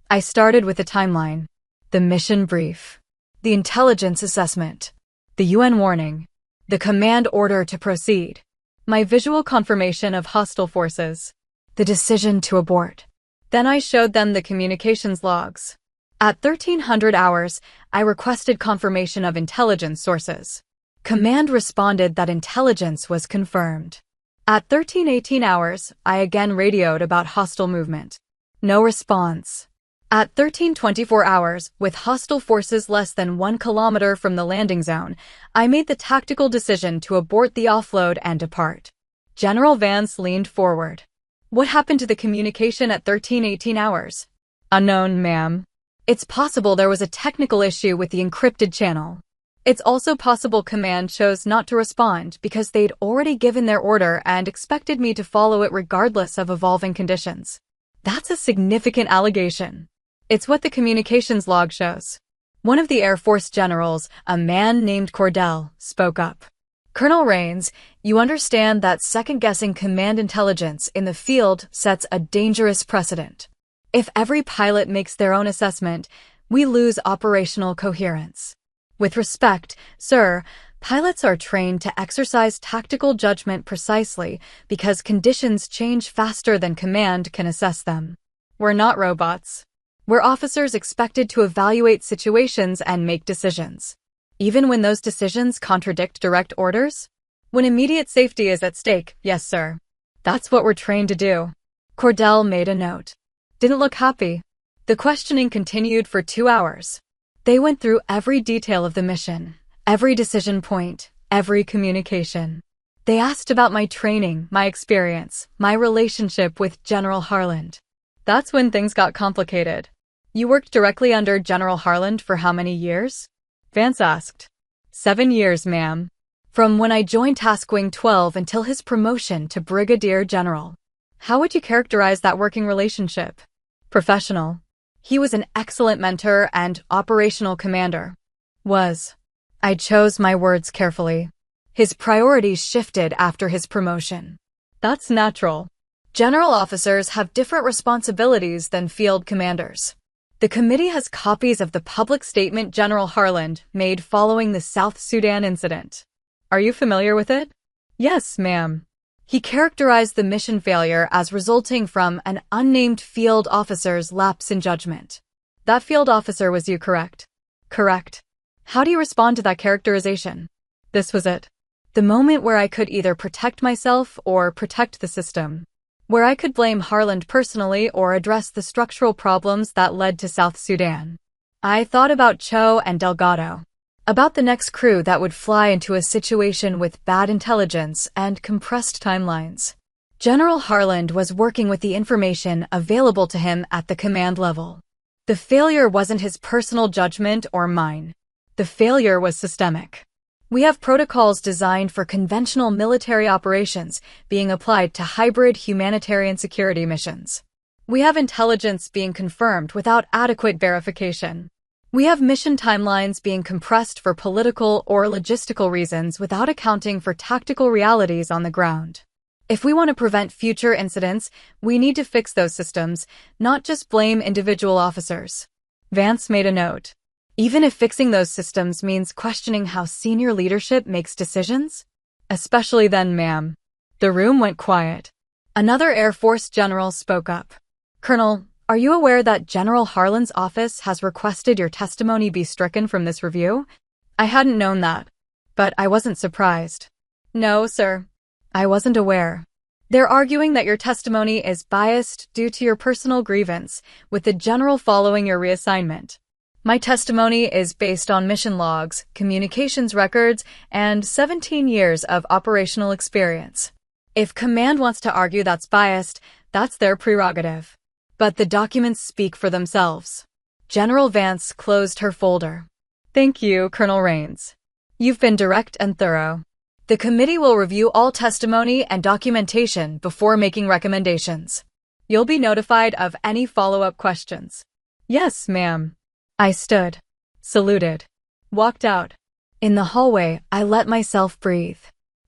I started with the timeline, the mission brief, the intelligence assessment, the UN warning, the command order to proceed, my visual confirmation of hostile forces, the decision to abort. Then I showed them the communications logs. At 1300 hours, I requested confirmation of intelligence sources. Command responded that intelligence was confirmed. At 1318 hours, I again radioed about hostile movement. No response. At 1324 hours, with hostile forces less than 1 kilometer from the landing zone, I made the tactical decision to abort the offload and depart. General Vance leaned forward. What happened to the communication at 1318 hours? Unknown, ma'am. It's possible there was a technical issue with the encrypted channel. It's also possible command chose not to respond because they'd already given their order and expected me to follow it regardless of evolving conditions. That's a significant allegation. It's what the communications log shows. One of the Air Force generals, a man named Cordell, spoke up. Colonel Rains, you understand that second-guessing command intelligence in the field sets a dangerous precedent. If every pilot makes their own assessment, we lose operational coherence. With respect, sir, pilots are trained to exercise tactical judgment precisely because conditions change faster than command can assess them. We're not robots. We're officers expected to evaluate situations and make decisions. Even when those decisions contradict direct orders? When immediate safety is at stake, yes, sir. That's what we're trained to do. Cordell made a note. Didn't look happy. The questioning continued for 2 hours. They went through every detail of the mission, every decision point, every communication. They asked about my training, my experience, my relationship with General Harland. That's when things got complicated. You worked directly under General Harland for how many years? Vance asked. 7 years, ma'am. From when I joined Task Wing 12 until his promotion to Brigadier General. How would you characterize that working relationship? Professional. He was an excellent mentor and operational commander. I chose my words carefully. His priorities shifted after his promotion. That's natural. General officers have different responsibilities than field commanders. The committee has copies of the public statement General Harland made following the South Sudan incident. Are you familiar with it? Yes, ma'am. He characterized the mission failure as resulting from an unnamed field officer's lapse in judgment. That field officer was you, correct? Correct. How do you respond to that characterization? This was it. The moment where I could either protect myself or protect the system. Where I could blame Harland personally or address the structural problems that led to South Sudan. I thought about Cho and Delgado. About the next crew that would fly into a situation with bad intelligence and compressed timelines. General Harland was working with the information available to him at the command level. The failure wasn't his personal judgment or mine. The failure was systemic. We have protocols designed for conventional military operations being applied to hybrid humanitarian security missions. We have intelligence being confirmed without adequate verification. We have mission timelines being compressed for political or logistical reasons without accounting for tactical realities on the ground. If we want to prevent future incidents, we need to fix those systems, not just blame individual officers. Vance made a note. Even if fixing those systems means questioning how senior leadership makes decisions? Especially then, ma'am. The room went quiet. Another Air Force general spoke up. Colonel, are you aware that General Harland's office has requested your testimony be stricken from this review? I hadn't known that. But I wasn't surprised. No, sir. I wasn't aware. They're arguing that your testimony is biased due to your personal grievance with the general following your reassignment. My testimony is based on mission logs, communications records, and 17 years of operational experience. If command wants to argue that's biased, that's their prerogative. But the documents speak for themselves. General Vance closed her folder. Thank you, Colonel Rains. You've been direct and thorough. The committee will review all testimony and documentation before making recommendations. You'll be notified of any follow-up questions. Yes, ma'am. I stood, saluted, walked out. In the hallway, I let myself breathe.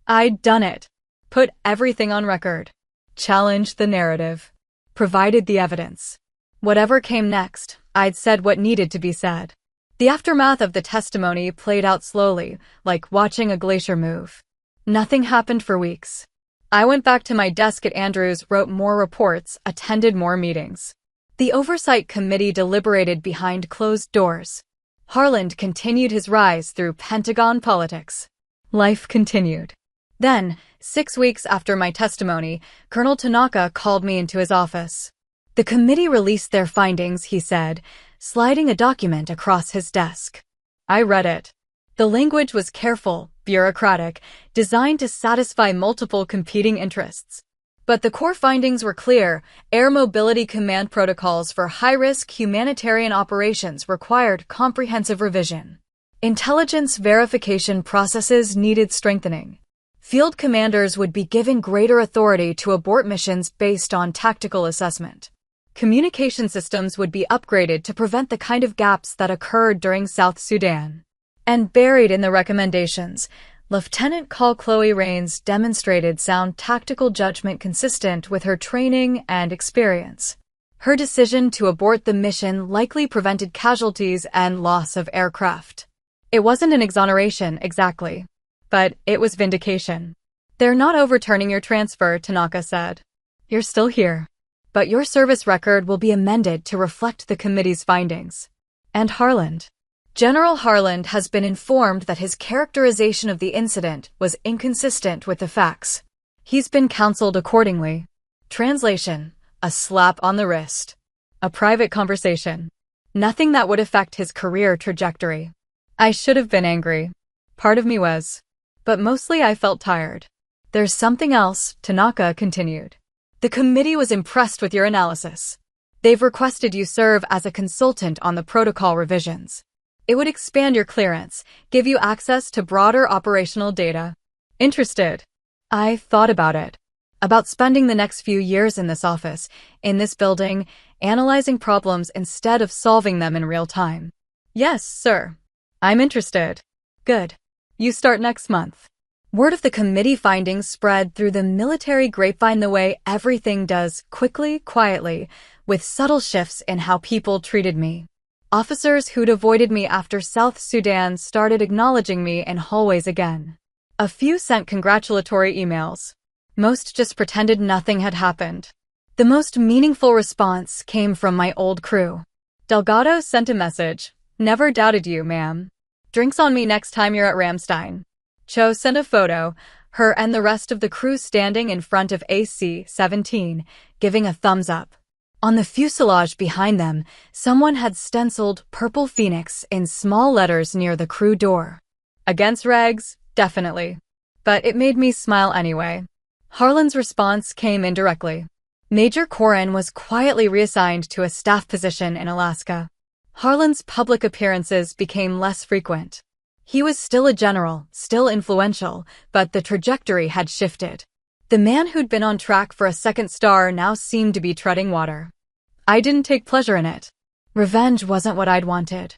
I'd done it. Put everything on record. Challenged the narrative. Provided the evidence. Whatever came next, I'd said what needed to be said. The aftermath of the testimony played out slowly, like watching a glacier move. Nothing happened for weeks. I went back to my desk at Andrews, wrote more reports, attended more meetings. The Oversight Committee deliberated behind closed doors. Harland continued his rise through Pentagon politics. Life continued. Then, 6 weeks after my testimony, Colonel Tanaka called me into his office. The committee released their findings, he said, sliding a document across his desk. I read it. The language was careful, bureaucratic, designed to satisfy multiple competing interests. But the core findings were clear. Air Mobility Command protocols for high-risk humanitarian operations required comprehensive revision. Intelligence verification processes needed strengthening. Field commanders would be given greater authority to abort missions based on tactical assessment. Communication systems would be upgraded to prevent the kind of gaps that occurred during South Sudan. And buried in the recommendations, Lieutenant Col Chloe Rains demonstrated sound tactical judgment consistent with her training and experience. Her decision to abort the mission likely prevented casualties and loss of aircraft. It wasn't an exoneration, exactly. But it was vindication. They're not overturning your transfer, Tanaka said. You're still here. But your service record will be amended to reflect the committee's findings. And Harland. General Harland has been informed that his characterization of the incident was inconsistent with the facts. He's been counseled accordingly. Translation: a slap on the wrist. A private conversation. Nothing that would affect his career trajectory. I should have been angry. Part of me was. But mostly I felt tired. There's something else, Tanaka continued. The committee was impressed with your analysis. They've requested you serve as a consultant on the protocol revisions. It would expand your clearance, give you access to broader operational data. Interested? I thought about it. About spending the next few years in this office, in this building, analyzing problems instead of solving them in real time. Yes, sir. I'm interested. Good. You start next month. Word of the committee findings spread through the military grapevine the way everything does, quickly, quietly, with subtle shifts in how people treated me. Officers who'd avoided me after South Sudan started acknowledging me in hallways again. A few sent congratulatory emails. Most just pretended nothing had happened. The most meaningful response came from my old crew. Delgado sent a message. Never doubted you, ma'am. Drinks on me next time you're at Ramstein. Cho sent a photo, her and the rest of the crew standing in front of AC-17, giving a thumbs up. On the fuselage behind them, someone had stenciled Purple Phoenix in small letters near the crew door. Against regs, definitely. But it made me smile anyway. Harlan's response came indirectly. Major Corin was quietly reassigned to a staff position in Alaska. Harlan's public appearances became less frequent. He was still a general, still influential, but the trajectory had shifted. The man who'd been on track for a second star now seemed to be treading water. I didn't take pleasure in it. Revenge wasn't what I'd wanted.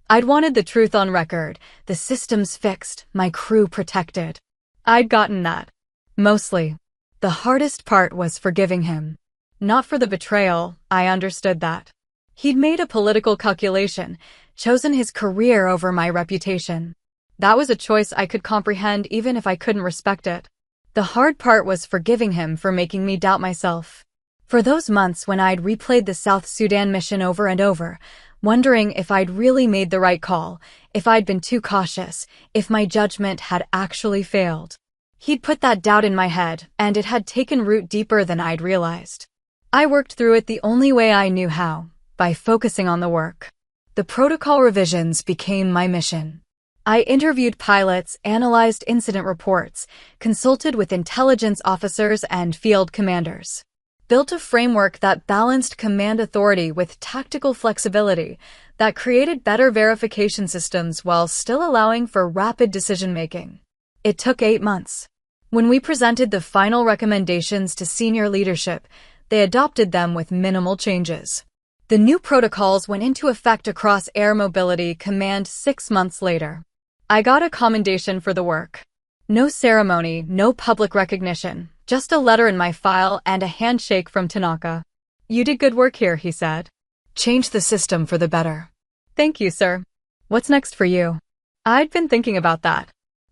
I'd wanted the truth on record, the systems fixed, my crew protected. I'd gotten that. Mostly. The hardest part was forgiving him. Not for the betrayal, I understood that. He'd made a political calculation, chosen his career over my reputation. That was a choice I could comprehend even if I couldn't respect it. The hard part was forgiving him for making me doubt myself. For those months when I'd replayed the South Sudan mission over and over, wondering if I'd really made the right call, if I'd been too cautious, if my judgment had actually failed. He'd put that doubt in my head, and it had taken root deeper than I'd realized. I worked through it the only way I knew how, by focusing on the work. The protocol revisions became my mission. I interviewed pilots, analyzed incident reports, consulted with intelligence officers and field commanders. Built a framework that balanced command authority with tactical flexibility, that created better verification systems while still allowing for rapid decision-making. It took 8 months. When we presented the final recommendations to senior leadership, they adopted them with minimal changes. The new protocols went into effect across Air Mobility Command 6 months later. I got a commendation for the work. No ceremony, no public recognition. Just a letter in my file and a handshake from Tanaka. You did good work here, he said. Change the system for the better. Thank you, sir. What's next for you? I'd been thinking about that.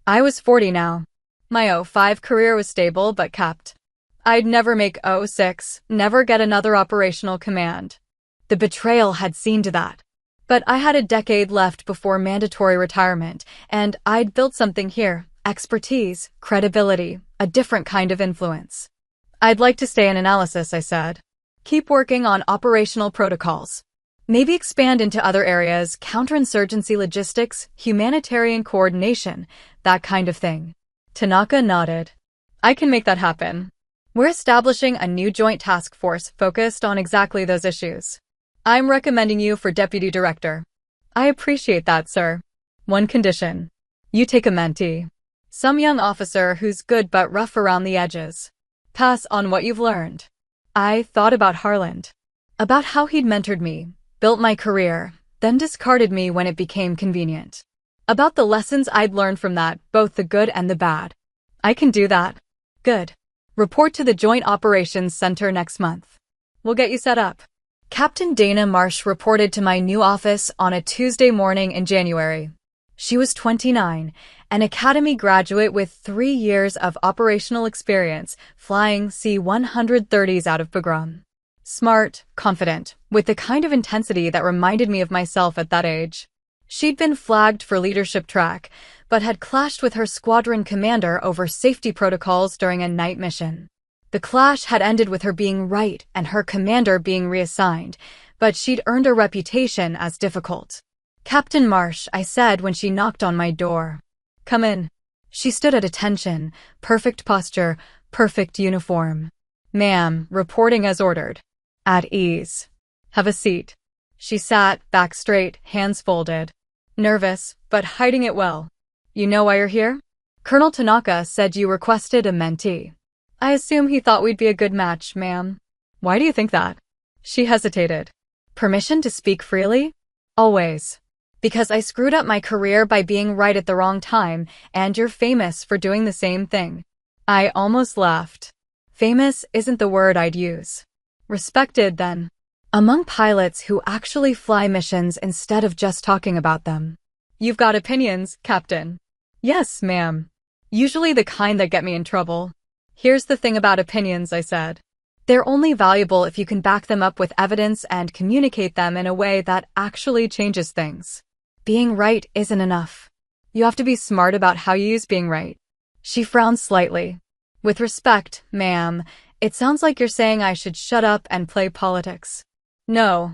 I was 40 now. My 05 career was stable but capped. I'd never make 06, never get another operational command. The betrayal had seen to that. But I had a decade left before mandatory retirement, and I'd built something here. Expertise, credibility, a different kind of influence. I'd like to stay in analysis, I said. Keep working on operational protocols. Maybe expand into other areas, counterinsurgency logistics, humanitarian coordination, that kind of thing. Tanaka nodded. I can make that happen. We're establishing a new joint task force focused on exactly those issues. I'm recommending you for deputy director. I appreciate that, sir. One condition. You take a mentee. Some young officer who's good but rough around the edges. Pass on what you've learned. I thought about Harlan. About how he'd mentored me, built my career, then discarded me when it became convenient. About the lessons I'd learned from that, both the good and the bad. I can do that. Good. Report to the Joint Operations Center next month. We'll get you set up. Captain Dana Marsh reported to my new office on a Tuesday morning in January. She was 29, an academy graduate with 3 years of operational experience, flying C-130s out of Bagram. Smart, confident, with the kind of intensity that reminded me of myself at that age. She'd been flagged for leadership track, but had clashed with her squadron commander over safety protocols during a night mission. The clash had ended with her being right and her commander being reassigned, but she'd earned a reputation as difficult. Captain Marsh, I said when she knocked on my door. Come in. She stood at attention, perfect posture, perfect uniform. Ma'am, reporting as ordered. At ease. Have a seat. She sat, back straight, hands folded. Nervous, but hiding it well. You know why you're here? Colonel Tanaka said you requested a mentee. I assume he thought we'd be a good match, ma'am. Why do you think that? She hesitated. Permission to speak freely? Always. Because I screwed up my career by being right at the wrong time, and you're famous for doing the same thing. I almost laughed. Famous isn't the word I'd use. Respected, then. Among pilots who actually fly missions instead of just talking about them. You've got opinions, Captain. Yes, ma'am. Usually the kind that get me in trouble. Here's the thing about opinions, I said. They're only valuable if you can back them up with evidence and communicate them in a way that actually changes things. Being right isn't enough. You have to be smart about how you use being right. She frowned slightly. With respect, ma'am, it sounds like you're saying I should shut up and play politics. No.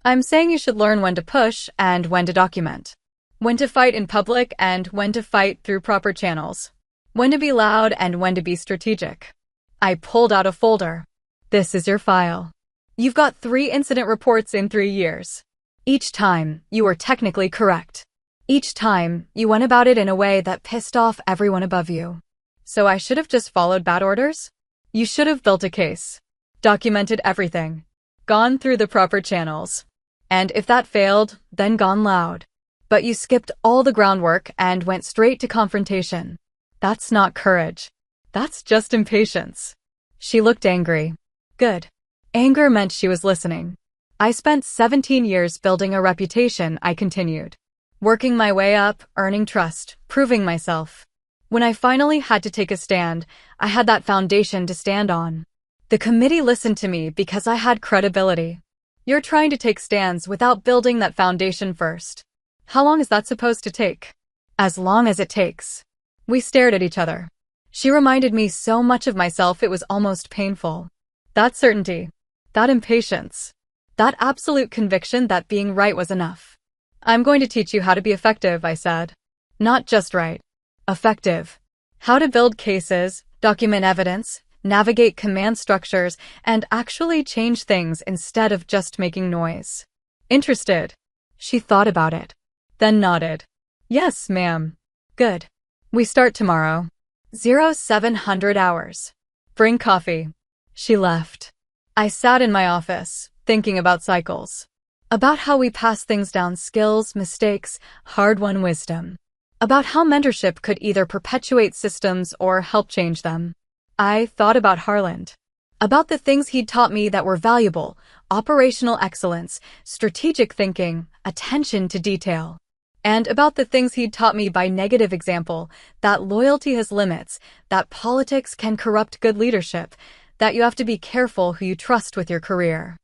I'm saying you should learn when to push and when to document. When to fight in public and when to fight through proper channels. When to be loud and when to be strategic. I pulled out a folder. This is your file. You've got 3 incident reports in 3 years. Each time, you were technically correct. Each time, you went about it in a way that pissed off everyone above you. So I should have just followed bad orders? You should have built a case. Documented everything. Gone through the proper channels. And if that failed, then gone loud. But you skipped all the groundwork and went straight to confrontation. That's not courage. That's just impatience. She looked angry. Good. Anger meant she was listening. I spent 17 years building a reputation, I continued. Working my way up, earning trust, proving myself. When I finally had to take a stand, I had that foundation to stand on. The committee listened to me because I had credibility. You're trying to take stands without building that foundation first. How long is that supposed to take? As long as it takes. We stared at each other. She reminded me so much of myself it was almost painful. That certainty. That impatience. That absolute conviction that being right was enough. I'm going to teach you how to be effective, I said. Not just right. Effective. How to build cases, document evidence, navigate command structures, and actually change things instead of just making noise. Interested? She thought about it. Then nodded. Yes, ma'am. Good. We start tomorrow. 0700 hours. Bring coffee. She left. I sat in my office, thinking about cycles. About how we pass things down, skills, mistakes, hard-won wisdom. About how mentorship could either perpetuate systems or help change them. I thought about Harland. About the things he'd taught me that were valuable: operational excellence, strategic thinking, attention to detail. And about the things he'd taught me by negative example, that loyalty has limits, that politics can corrupt good leadership, that you have to be careful who you trust with your career.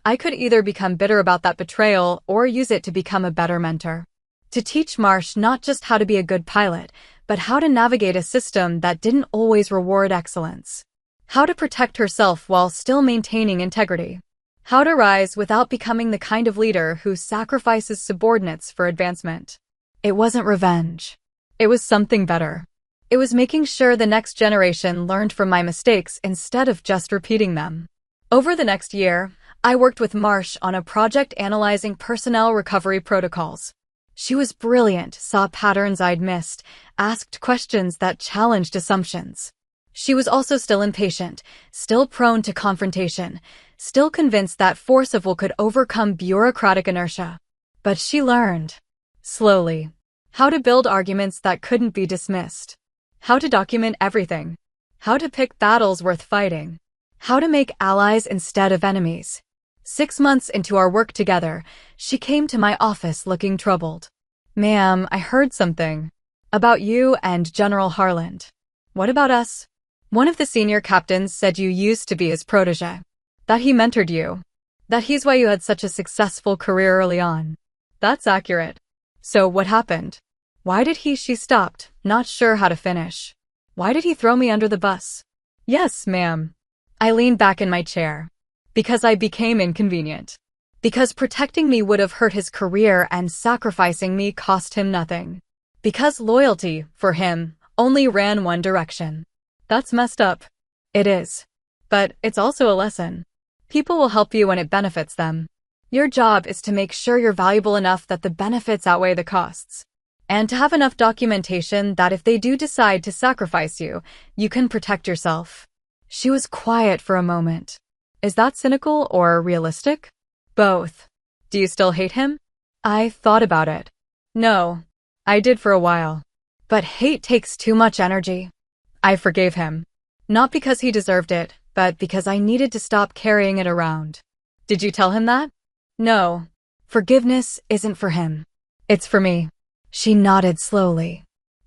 I could either become bitter about that betrayal or use it to become a better mentor. To teach Marsh not just how to be a good pilot, but how to navigate a system that didn't always reward excellence. How to protect herself while still maintaining integrity. How to rise without becoming the kind of leader who sacrifices subordinates for advancement. It wasn't revenge. It was something better. It was making sure the next generation learned from my mistakes instead of just repeating them. Over the next year, I worked with Marsh on a project analyzing personnel recovery protocols. She was brilliant, saw patterns I'd missed, asked questions that challenged assumptions. She was also still impatient, still prone to confrontation, still convinced that force of will could overcome bureaucratic inertia. But she learned, slowly, how to build arguments that couldn't be dismissed. How to document everything. How to pick battles worth fighting. How to make allies instead of enemies. 6 months into our work together, she came to my office looking troubled. Ma'am, I heard something. About you and General Harland. What about us? One of the senior captains said you used to be his protege. That he mentored you. That he's why you had such a successful career early on. That's accurate. So what happened? Why did she stopped, not sure how to finish. Why did he throw me under the bus? Yes, ma'am. I leaned back in my chair. Because I became inconvenient. Because protecting me would have hurt his career and sacrificing me cost him nothing. Because loyalty, for him, only ran one direction. That's messed up. It is. But it's also a lesson. People will help you when it benefits them. Your job is to make sure you're valuable enough that the benefits outweigh the costs. And to have enough documentation that if they do decide to sacrifice you, you can protect yourself. She was quiet for a moment. Is that cynical or realistic? Both. Do you still hate him? I thought about it. No. I did for a while. But hate takes too much energy. I forgave him. Not because he deserved it, but because I needed to stop carrying it around. Did you tell him that? No. Forgiveness isn't for him. It's for me. She nodded slowly.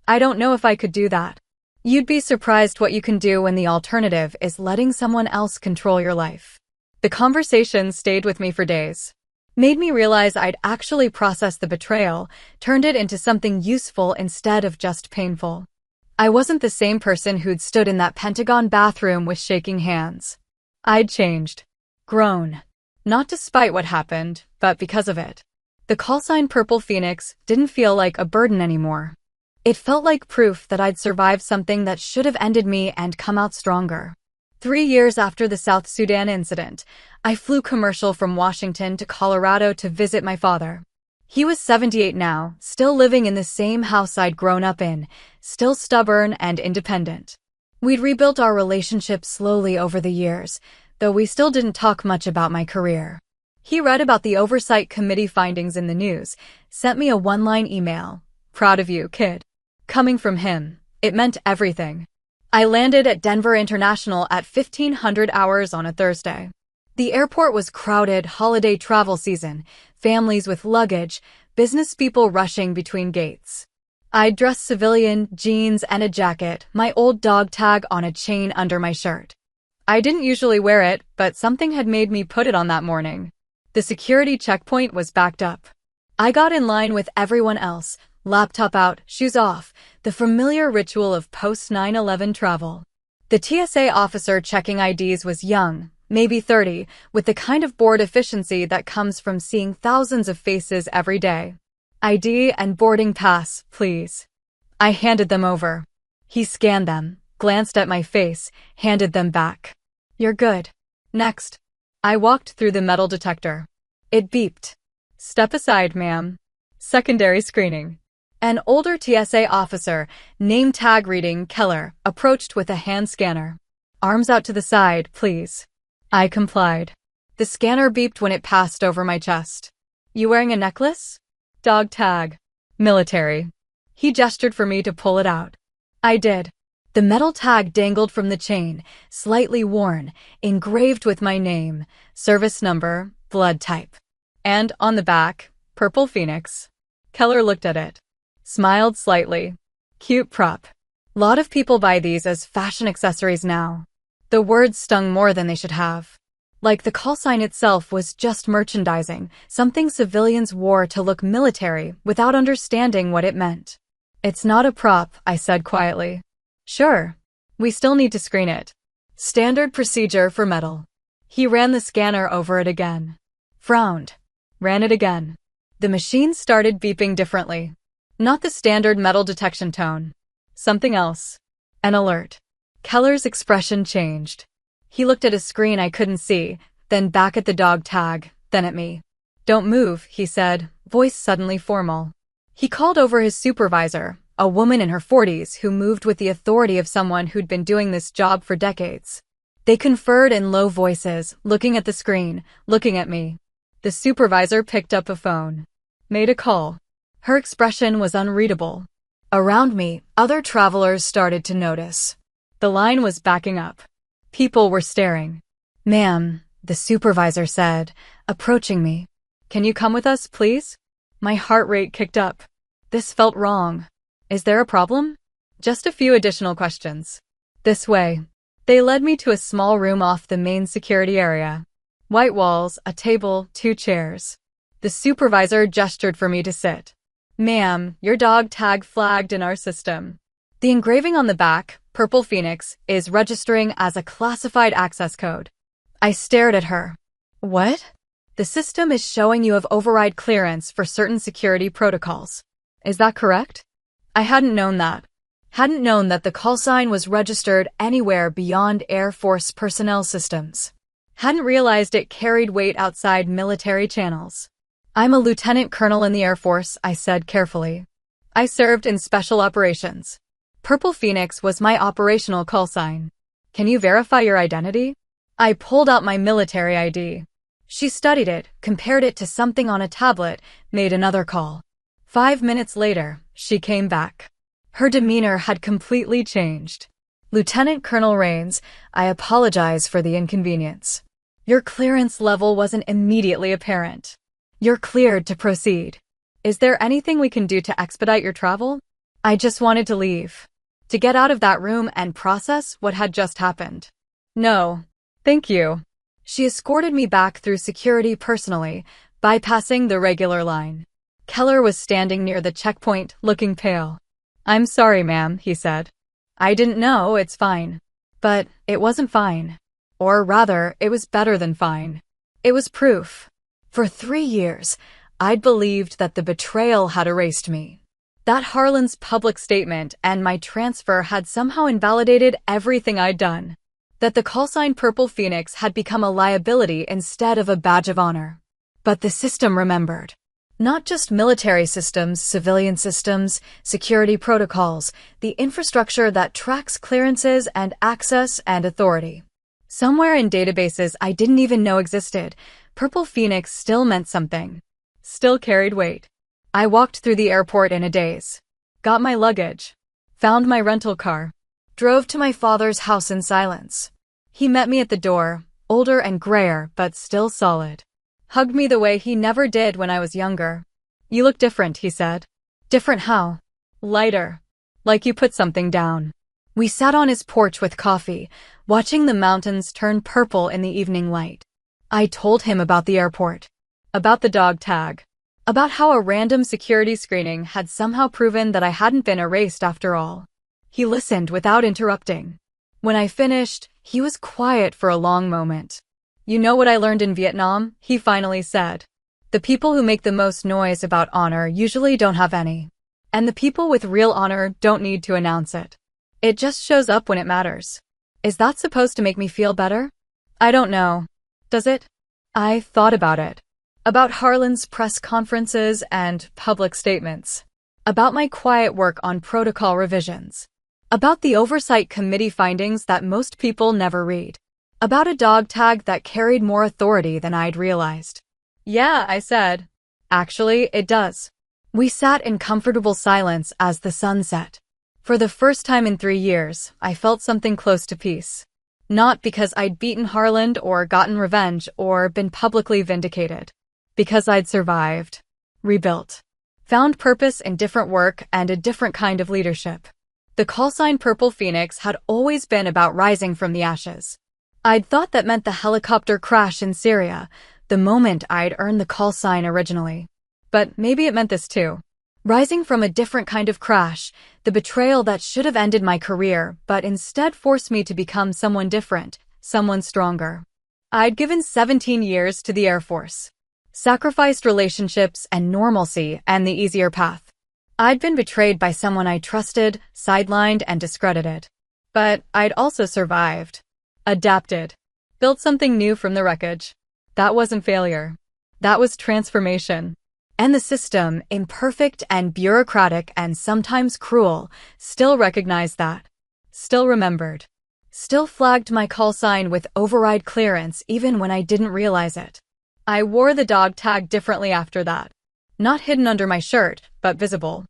I don't know if I could do that. You'd be surprised what you can do when the alternative is letting someone else control your life. The conversation stayed with me for days. Made me realize I'd actually processed the betrayal, turned it into something useful instead of just painful. I wasn't the same person who'd stood in that Pentagon bathroom with shaking hands. I'd changed. Grown. Not despite what happened, but because of it. The callsign Purple Phoenix didn't feel like a burden anymore. It felt like proof that I'd survived something that should have ended me and come out stronger. 3 years after the South Sudan incident, I flew commercial from Washington to Colorado to visit my father. He was 78 now, still living in the same house I'd grown up in, still stubborn and independent. We'd rebuilt our relationship slowly over the years, though we still didn't talk much about my career. He read about the Oversight Committee findings in the news, sent me a one-line email. "Proud of you, kid." Coming from him, it meant everything. I landed at Denver International at 1500 hours on a Thursday. The airport was crowded, holiday travel season, families with luggage, business people rushing between gates. I'd dressed civilian, jeans and a jacket, my old dog tag on a chain under my shirt. I didn't usually wear it, but something had made me put it on that morning. The security checkpoint was backed up. I got in line with everyone else, laptop out, shoes off, the familiar ritual of post-9/11 travel. The TSA officer checking IDs was young, maybe 30, with the kind of bored efficiency that comes from seeing thousands of faces every day. "ID and boarding pass, please." I handed them over. He scanned them, glanced at my face, handed them back. "You're good. Next." I walked through the metal detector. It beeped. "Step aside, ma'am." Secondary screening. An older TSA officer, name tag reading Keller, approached with a hand scanner. "Arms out to the side, please." I complied. The scanner beeped when it passed over my chest. "You wearing a necklace?" "Dog tag." "Military." He gestured for me to pull it out. I did. The metal tag dangled from the chain, slightly worn, engraved with my name, service number, blood type. And on the back, Purple Phoenix. Keller looked at it. Smiled slightly. "Cute prop. Lot of people buy these as fashion accessories now." The words stung more than they should have. Like the call sign itself was just merchandising, something civilians wore to look military without understanding what it meant. "It's not a prop," I said quietly. "Sure. We still need to screen it. Standard procedure for metal." He ran the scanner over it again. Frowned. Ran it again. The machine started beeping differently. Not the standard metal detection tone. Something else. An alert. Keller's expression changed. He looked at a screen I couldn't see, then back at the dog tag, then at me. "Don't move," he said, voice suddenly formal. He called over his supervisor, a woman in her 40s who moved with the authority of someone who'd been doing this job for decades. They conferred in low voices, looking at the screen, looking at me. The supervisor picked up a phone. Made a call. Her expression was unreadable. Around me, other travelers started to notice. The line was backing up. People were staring. "Ma'am," the supervisor said, approaching me. "Can you come with us, please?" My heart rate kicked up. This felt wrong. "Is there a problem?" "Just a few additional questions." "This way." They led me to a small room off the main security area. White walls, a table, 2 chairs. The supervisor gestured for me to sit. "Ma'am, your dog tag flagged in our system. The engraving on the back, Purple Phoenix, is registering as a classified access code." I stared at her. "What?" "The system is showing you have override clearance for certain security protocols. Is that correct?" I hadn't known that. Hadn't known that the call sign was registered anywhere beyond Air Force personnel systems. Hadn't realized it carried weight outside military channels. "I'm a lieutenant colonel in the Air Force," I said carefully. "I served in special operations. Purple Phoenix was my operational call sign. Can you verify your identity?" I pulled out my military ID. She studied it, compared it to something on a tablet, made another call. 5 minutes later, she came back. Her demeanor had completely changed. "Lieutenant Colonel Rains, I apologize for the inconvenience. Your clearance level wasn't immediately apparent. You're cleared to proceed. Is there anything we can do to expedite your travel?" "I just wanted to leave." to get out of that room and process what had just happened. No, thank you. She escorted me back through security personally, bypassing the regular line. Keller was standing near the checkpoint, looking pale. I'm sorry, ma'am, he said. I didn't know, it's fine. But it wasn't fine. Or rather, it was better than fine. It was proof. For 3 years, I'd believed that the betrayal had erased me. That Harlan's public statement and my transfer had somehow invalidated everything I'd done. That the callsign Purple Phoenix had become a liability instead of a badge of honor. But the system remembered. Not just military systems, civilian systems, security protocols, the infrastructure that tracks clearances and access and authority. Somewhere in databases I didn't even know existed, Purple Phoenix still meant something. Still carried weight. I walked through the airport in a daze. Got my luggage. Found my rental car. Drove to my father's house in silence. He met me at the door, older and grayer, but still solid. Hugged me the way he never did when I was younger. You look different, he said. Different how? Lighter. Like you put something down. We sat on his porch with coffee, watching the mountains turn purple in the evening light. I told him about the airport. About the dog tag. About how a random security screening had somehow proven that I hadn't been erased after all. He listened without interrupting. When I finished, he was quiet for a long moment. You know what I learned in Vietnam? He finally said. The people who make the most noise about honor usually don't have any. And the people with real honor don't need to announce it. It just shows up when it matters. Is that supposed to make me feel better? I don't know. Does it? I thought about it. About Harlan's press conferences and public statements. About my quiet work on protocol revisions. About the oversight committee findings that most people never read. About a dog tag that carried more authority than I'd realized. Yeah, I said. Actually, it does. We sat in comfortable silence as the sun set. For the first time in 3 years, I felt something close to peace. Not because I'd beaten Harlan or gotten revenge or been publicly vindicated. Because I'd survived. Rebuilt. Found purpose in different work and a different kind of leadership. The callsign Purple Phoenix had always been about rising from the ashes. I'd thought that meant the helicopter crash in Syria, the moment I'd earned the callsign originally. But maybe it meant this too. Rising from a different kind of crash, the betrayal that should have ended my career, but instead forced me to become someone different, someone stronger. I'd given 17 years to the Air Force. Sacrificed relationships and normalcy and the easier path. I'd been betrayed by someone I trusted, sidelined, and discredited. But I'd also survived. Adapted. Built something new from the wreckage. That wasn't failure. That was transformation. And the system, imperfect and bureaucratic and sometimes cruel, still recognized that. Still remembered. Still flagged my callsign with override clearance even when I didn't realize it. I wore the dog tag differently after that. Not hidden under my shirt, but visible.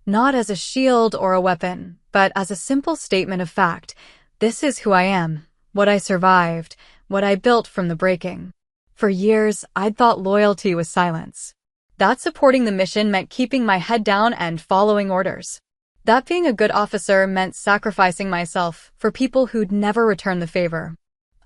Not as a shield or a weapon, but as a simple statement of fact. This is who I am. What I survived, what I built from the breaking. For years, I'd thought loyalty was silence. That supporting the mission meant keeping my head down and following orders. That being a good officer meant sacrificing myself for people who'd never return the favor.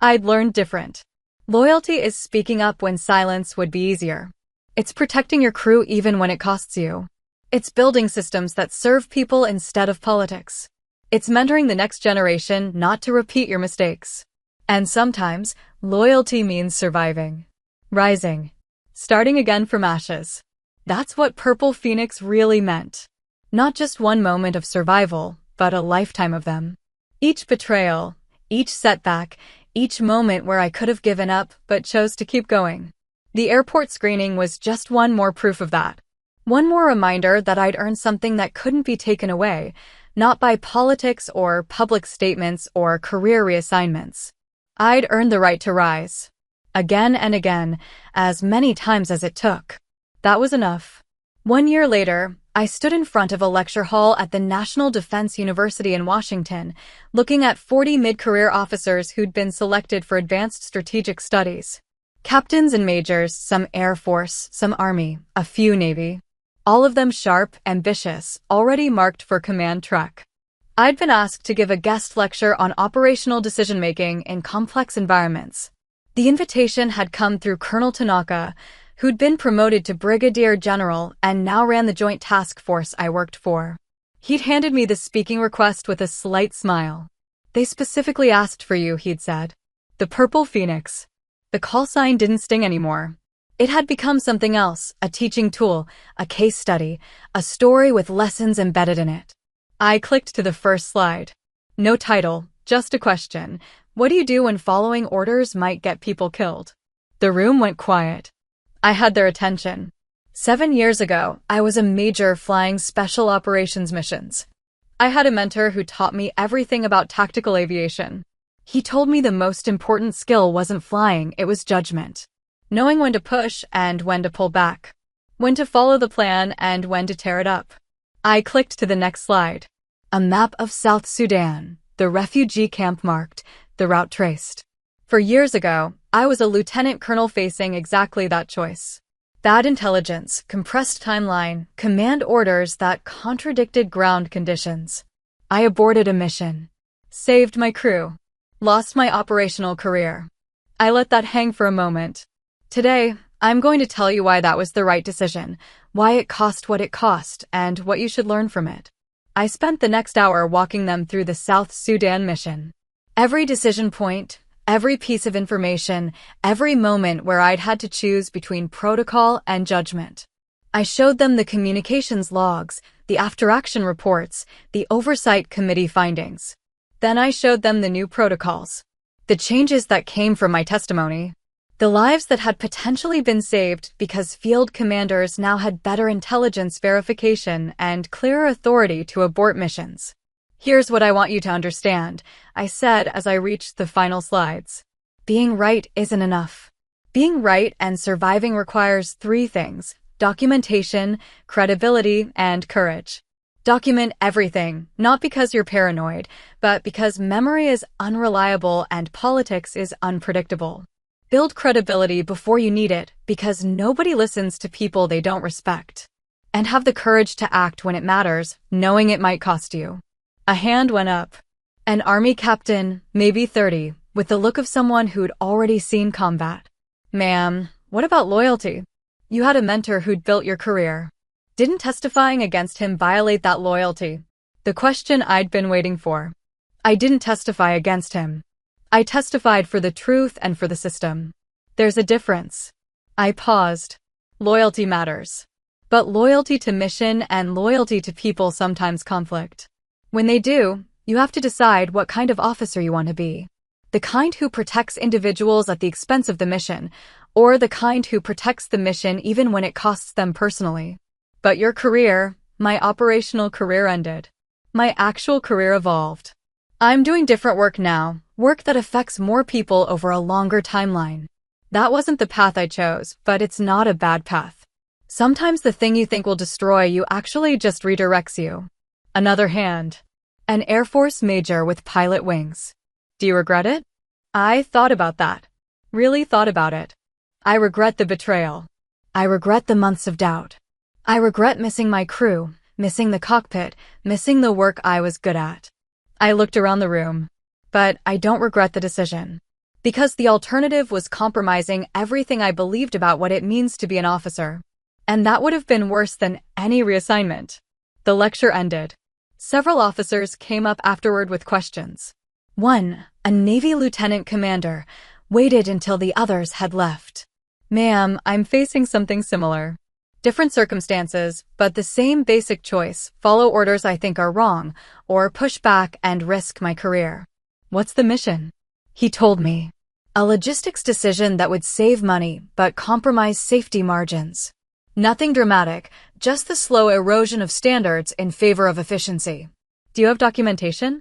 I'd learned different. Loyalty is speaking up when silence would be easier. It's protecting your crew even when it costs you. It's building systems that serve people instead of politics. It's mentoring the next generation not to repeat your mistakes. And sometimes, loyalty means surviving. Rising. Starting again from ashes. That's what Purple Phoenix really meant. Not just one moment of survival, but a lifetime of them. Each betrayal, each setback, each moment where I could have given up but chose to keep going. The airport screening was just one more proof of that. One more reminder that I'd earned something that couldn't be taken away, not by politics or public statements or career reassignments. I'd earned the right to rise. Again and again, as many times as it took. That was enough. 1 year later, I stood in front of a lecture hall at the National Defense University in Washington, looking at 40 mid-career officers who'd been selected for advanced strategic studies. Captains and majors, some Air Force, some Army, a few Navy. All of them sharp, ambitious, already marked for command track. I'd been asked to give a guest lecture on operational decision-making in complex environments. The invitation had come through Colonel Tanaka, who'd been promoted to Brigadier General and now ran the joint task force I worked for. He'd handed me the speaking request with a slight smile. "They specifically asked for you," he'd said. The Purple Phoenix. The call sign didn't sting anymore. It had become something else, a teaching tool, a case study, a story with lessons embedded in it. I clicked to the first slide. No title, just a question. What do you do when following orders might get people killed? The room went quiet. I had their attention. 7 years ago, I was a major flying special operations missions. I had a mentor who taught me everything about tactical aviation. He told me the most important skill wasn't flying, it was judgment. Knowing when to push and when to pull back. When to follow the plan and when to tear it up. I clicked to the next slide. A map of South Sudan, the refugee camp marked, the route traced. 4 years ago, I was a lieutenant colonel facing exactly that choice. Bad intelligence, compressed timeline, command orders that contradicted ground conditions. I aborted a mission. Saved my crew. Lost my operational career. I let that hang for a moment. Today, I'm going to tell you why that was the right decision, why it cost what it cost, and what you should learn from it. I spent the next hour walking them through the South Sudan mission. Every decision point, every piece of information, every moment where I'd had to choose between protocol and judgment. I showed them the communications logs, the after-action reports, the oversight committee findings. Then I showed them the new protocols. The changes that came from my testimony. The lives that had potentially been saved because field commanders now had better intelligence verification and clearer authority to abort missions. Here's what I want you to understand, I said as I reached the final slides. Being right isn't enough. Being right and surviving requires 3 things: documentation, credibility, and courage. Document everything, not because you're paranoid, but because memory is unreliable and politics is unpredictable. Build credibility before you need it, because nobody listens to people they don't respect. And have the courage to act when it matters, knowing it might cost you. A hand went up. An army captain, maybe 30, with the look of someone who'd already seen combat. "Ma'am, what about loyalty? You had a mentor who'd built your career. Didn't testifying against him violate that loyalty?" The question I'd been waiting for. I didn't testify against him. I testified for the truth and for the system. There's a difference. I paused. Loyalty matters. But loyalty to mission and loyalty to people sometimes conflict. When they do, you have to decide what kind of officer you want to be. The kind who protects individuals at the expense of the mission, or the kind who protects the mission even when it costs them personally. But your career, my operational career ended. My actual career evolved. I'm doing different work now, work that affects more people over a longer timeline. That wasn't the path I chose, but it's not a bad path. Sometimes the thing you think will destroy you actually just redirects you. Another hand. An Air Force major with pilot wings. Do you regret it? I thought about that. Really thought about it. I regret the betrayal. I regret the months of doubt. I regret missing my crew, missing the cockpit, missing the work I was good at. I looked around the room. But I don't regret the decision. Because the alternative was compromising everything I believed about what it means to be an officer. And that would have been worse than any reassignment. The lecture ended. Several officers came up afterward with questions. One, a Navy lieutenant commander, waited until the others had left. "Ma'am, I'm facing something similar. Different circumstances, but the same basic choice: follow orders I think are wrong, or push back and risk my career." "What's the mission?" He told me. A logistics decision that would save money but compromise safety margins. Nothing dramatic, just the slow erosion of standards in favor of efficiency. "Do you have documentation?"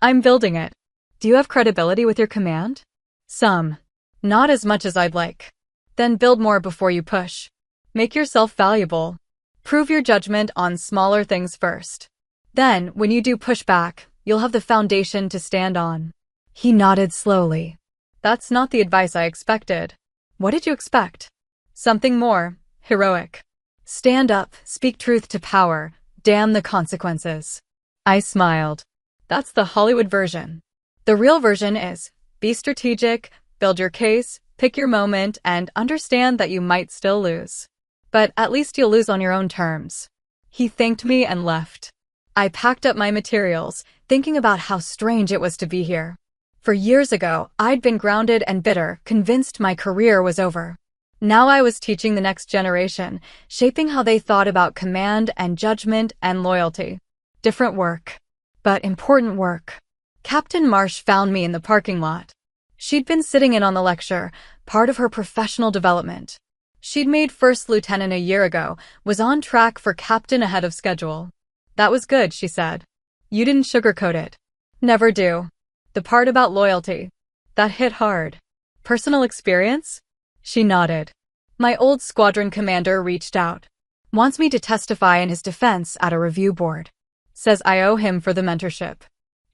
"I'm building it." "Do you have credibility with your command?" "Some. Not as much as I'd like." "Then build more before you push. Make yourself valuable. Prove your judgment on smaller things first. Then, when you do push back, you'll have the foundation to stand on." He nodded slowly. "That's not the advice I expected." "What did you expect?" "Something more heroic. Stand up, speak truth to power, damn the consequences." I smiled. That's the Hollywood version. The real version is be strategic, build your case, pick your moment, and understand that you might still lose. But at least you'll lose on your own terms. He thanked me and left. I packed up my materials, thinking about how strange it was to be here. For years ago, I'd been grounded and bitter, convinced my career was over. Now I was teaching the next generation, shaping how they thought about command and judgment and loyalty. Different work, but important work. Captain Marsh found me in the parking lot. She'd been sitting in on the lecture, part of her professional development. She'd made first lieutenant a year ago, was on track for captain ahead of schedule. That was good, she said. You didn't sugarcoat it. Never do. The part about loyalty. That hit hard. Personal experience? She nodded. My old squadron commander reached out. Wants me to testify in his defense at a review board. Says I owe him for the mentorship.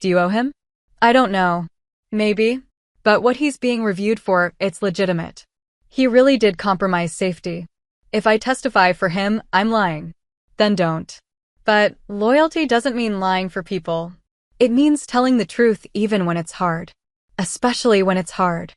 Do you owe him? I don't know. Maybe. But what he's being reviewed for, it's legitimate. He really did compromise safety. If I testify for him, I'm lying. Then don't. But loyalty doesn't mean lying for people. It means telling the truth even when it's hard. Especially when it's hard.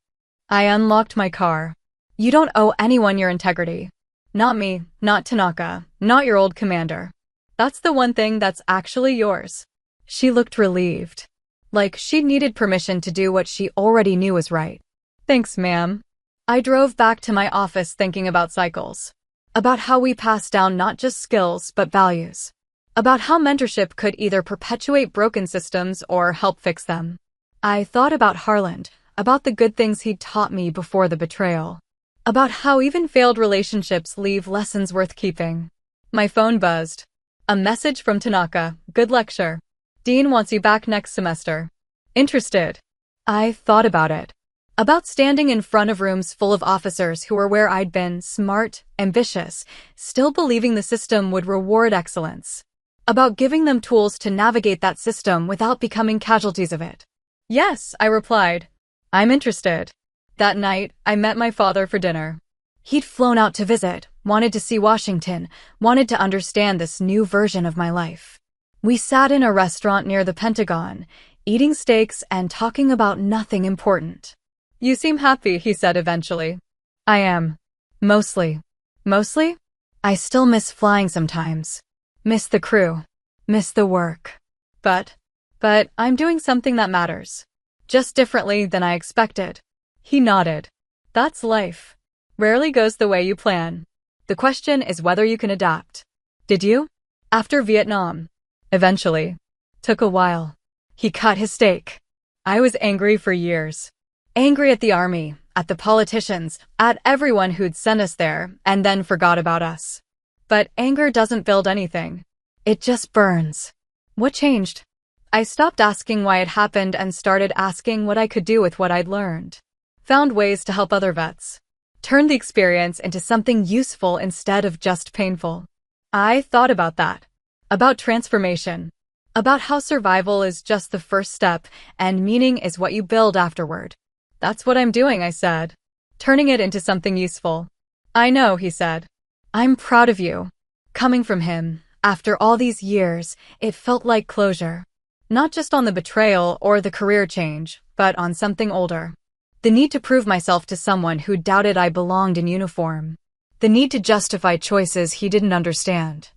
I unlocked my car. You don't owe anyone your integrity. Not me, not Tanaka, not your old commander. That's the one thing that's actually yours. She looked relieved. Like she needed permission to do what she already knew was right. Thanks, ma'am. I drove back to my office thinking about cycles. About how we pass down not just skills, but values. About how mentorship could either perpetuate broken systems or help fix them. I thought about Harland, about the good things he'd taught me before the betrayal. About how even failed relationships leave lessons worth keeping. My phone buzzed. A message from Tanaka. Good lecture. Dean wants you back next semester. Interested? I thought about it. About standing in front of rooms full of officers who were where I'd been, smart, ambitious, still believing the system would reward excellence. About giving them tools to navigate that system without becoming casualties of it. Yes, I replied. I'm interested. That night, I met my father for dinner. He'd flown out to visit, wanted to see Washington, wanted to understand this new version of my life. We sat in a restaurant near the Pentagon, eating steaks and talking about nothing important. You seem happy, he said eventually. I am. Mostly. Mostly? I still miss flying sometimes. Miss the crew. Miss the work. But I'm doing something that matters. Just differently than I expected. He nodded. That's life. Rarely goes the way you plan. The question is whether you can adapt. Did you? After Vietnam. Eventually. Took a while. He cut his steak. I was angry for years. Angry at the army, at the politicians, at everyone who'd sent us there and then forgot about us. But anger doesn't build anything. It just burns. What changed? I stopped asking why it happened and started asking what I could do with what I'd learned. Found ways to help other vets. Turned the experience into something useful instead of just painful. I thought about that. About transformation. About how survival is just the first step and meaning is what you build afterward. That's what I'm doing, I said. Turning it into something useful. I know, he said. I'm proud of you. Coming from him, after all these years, it felt like closure. Not just on the betrayal or the career change, but on something older. The need to prove myself to someone who doubted I belonged in uniform. The need to justify choices he didn't understand.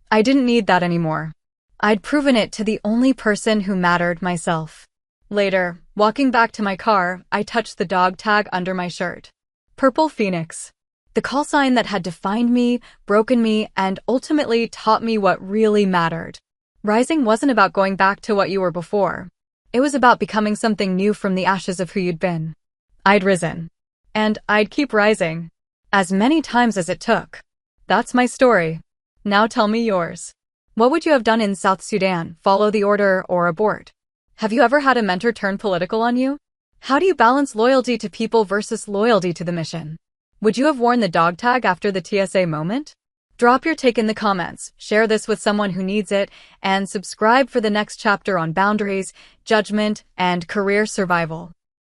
I didn't need that anymore. I'd proven it to the only person who mattered, myself. Later, walking back to my car, I touched the dog tag under my shirt. Purple Phoenix. The call sign that had defined me, broken me, and ultimately taught me what really mattered. Rising wasn't about going back to what you were before. It was about becoming something new from the ashes of who you'd been. I'd risen. And I'd keep rising. As many times as it took. That's my story. Now tell me yours. What would you have done in South Sudan, follow the order, or abort? Have you ever had a mentor turn political on you? How do you balance loyalty to people versus loyalty to the mission? Would you have worn the dog tag after the TSA moment? Drop your take in the comments, share this with someone who needs it, and subscribe for the next chapter on boundaries, judgment, and career survival.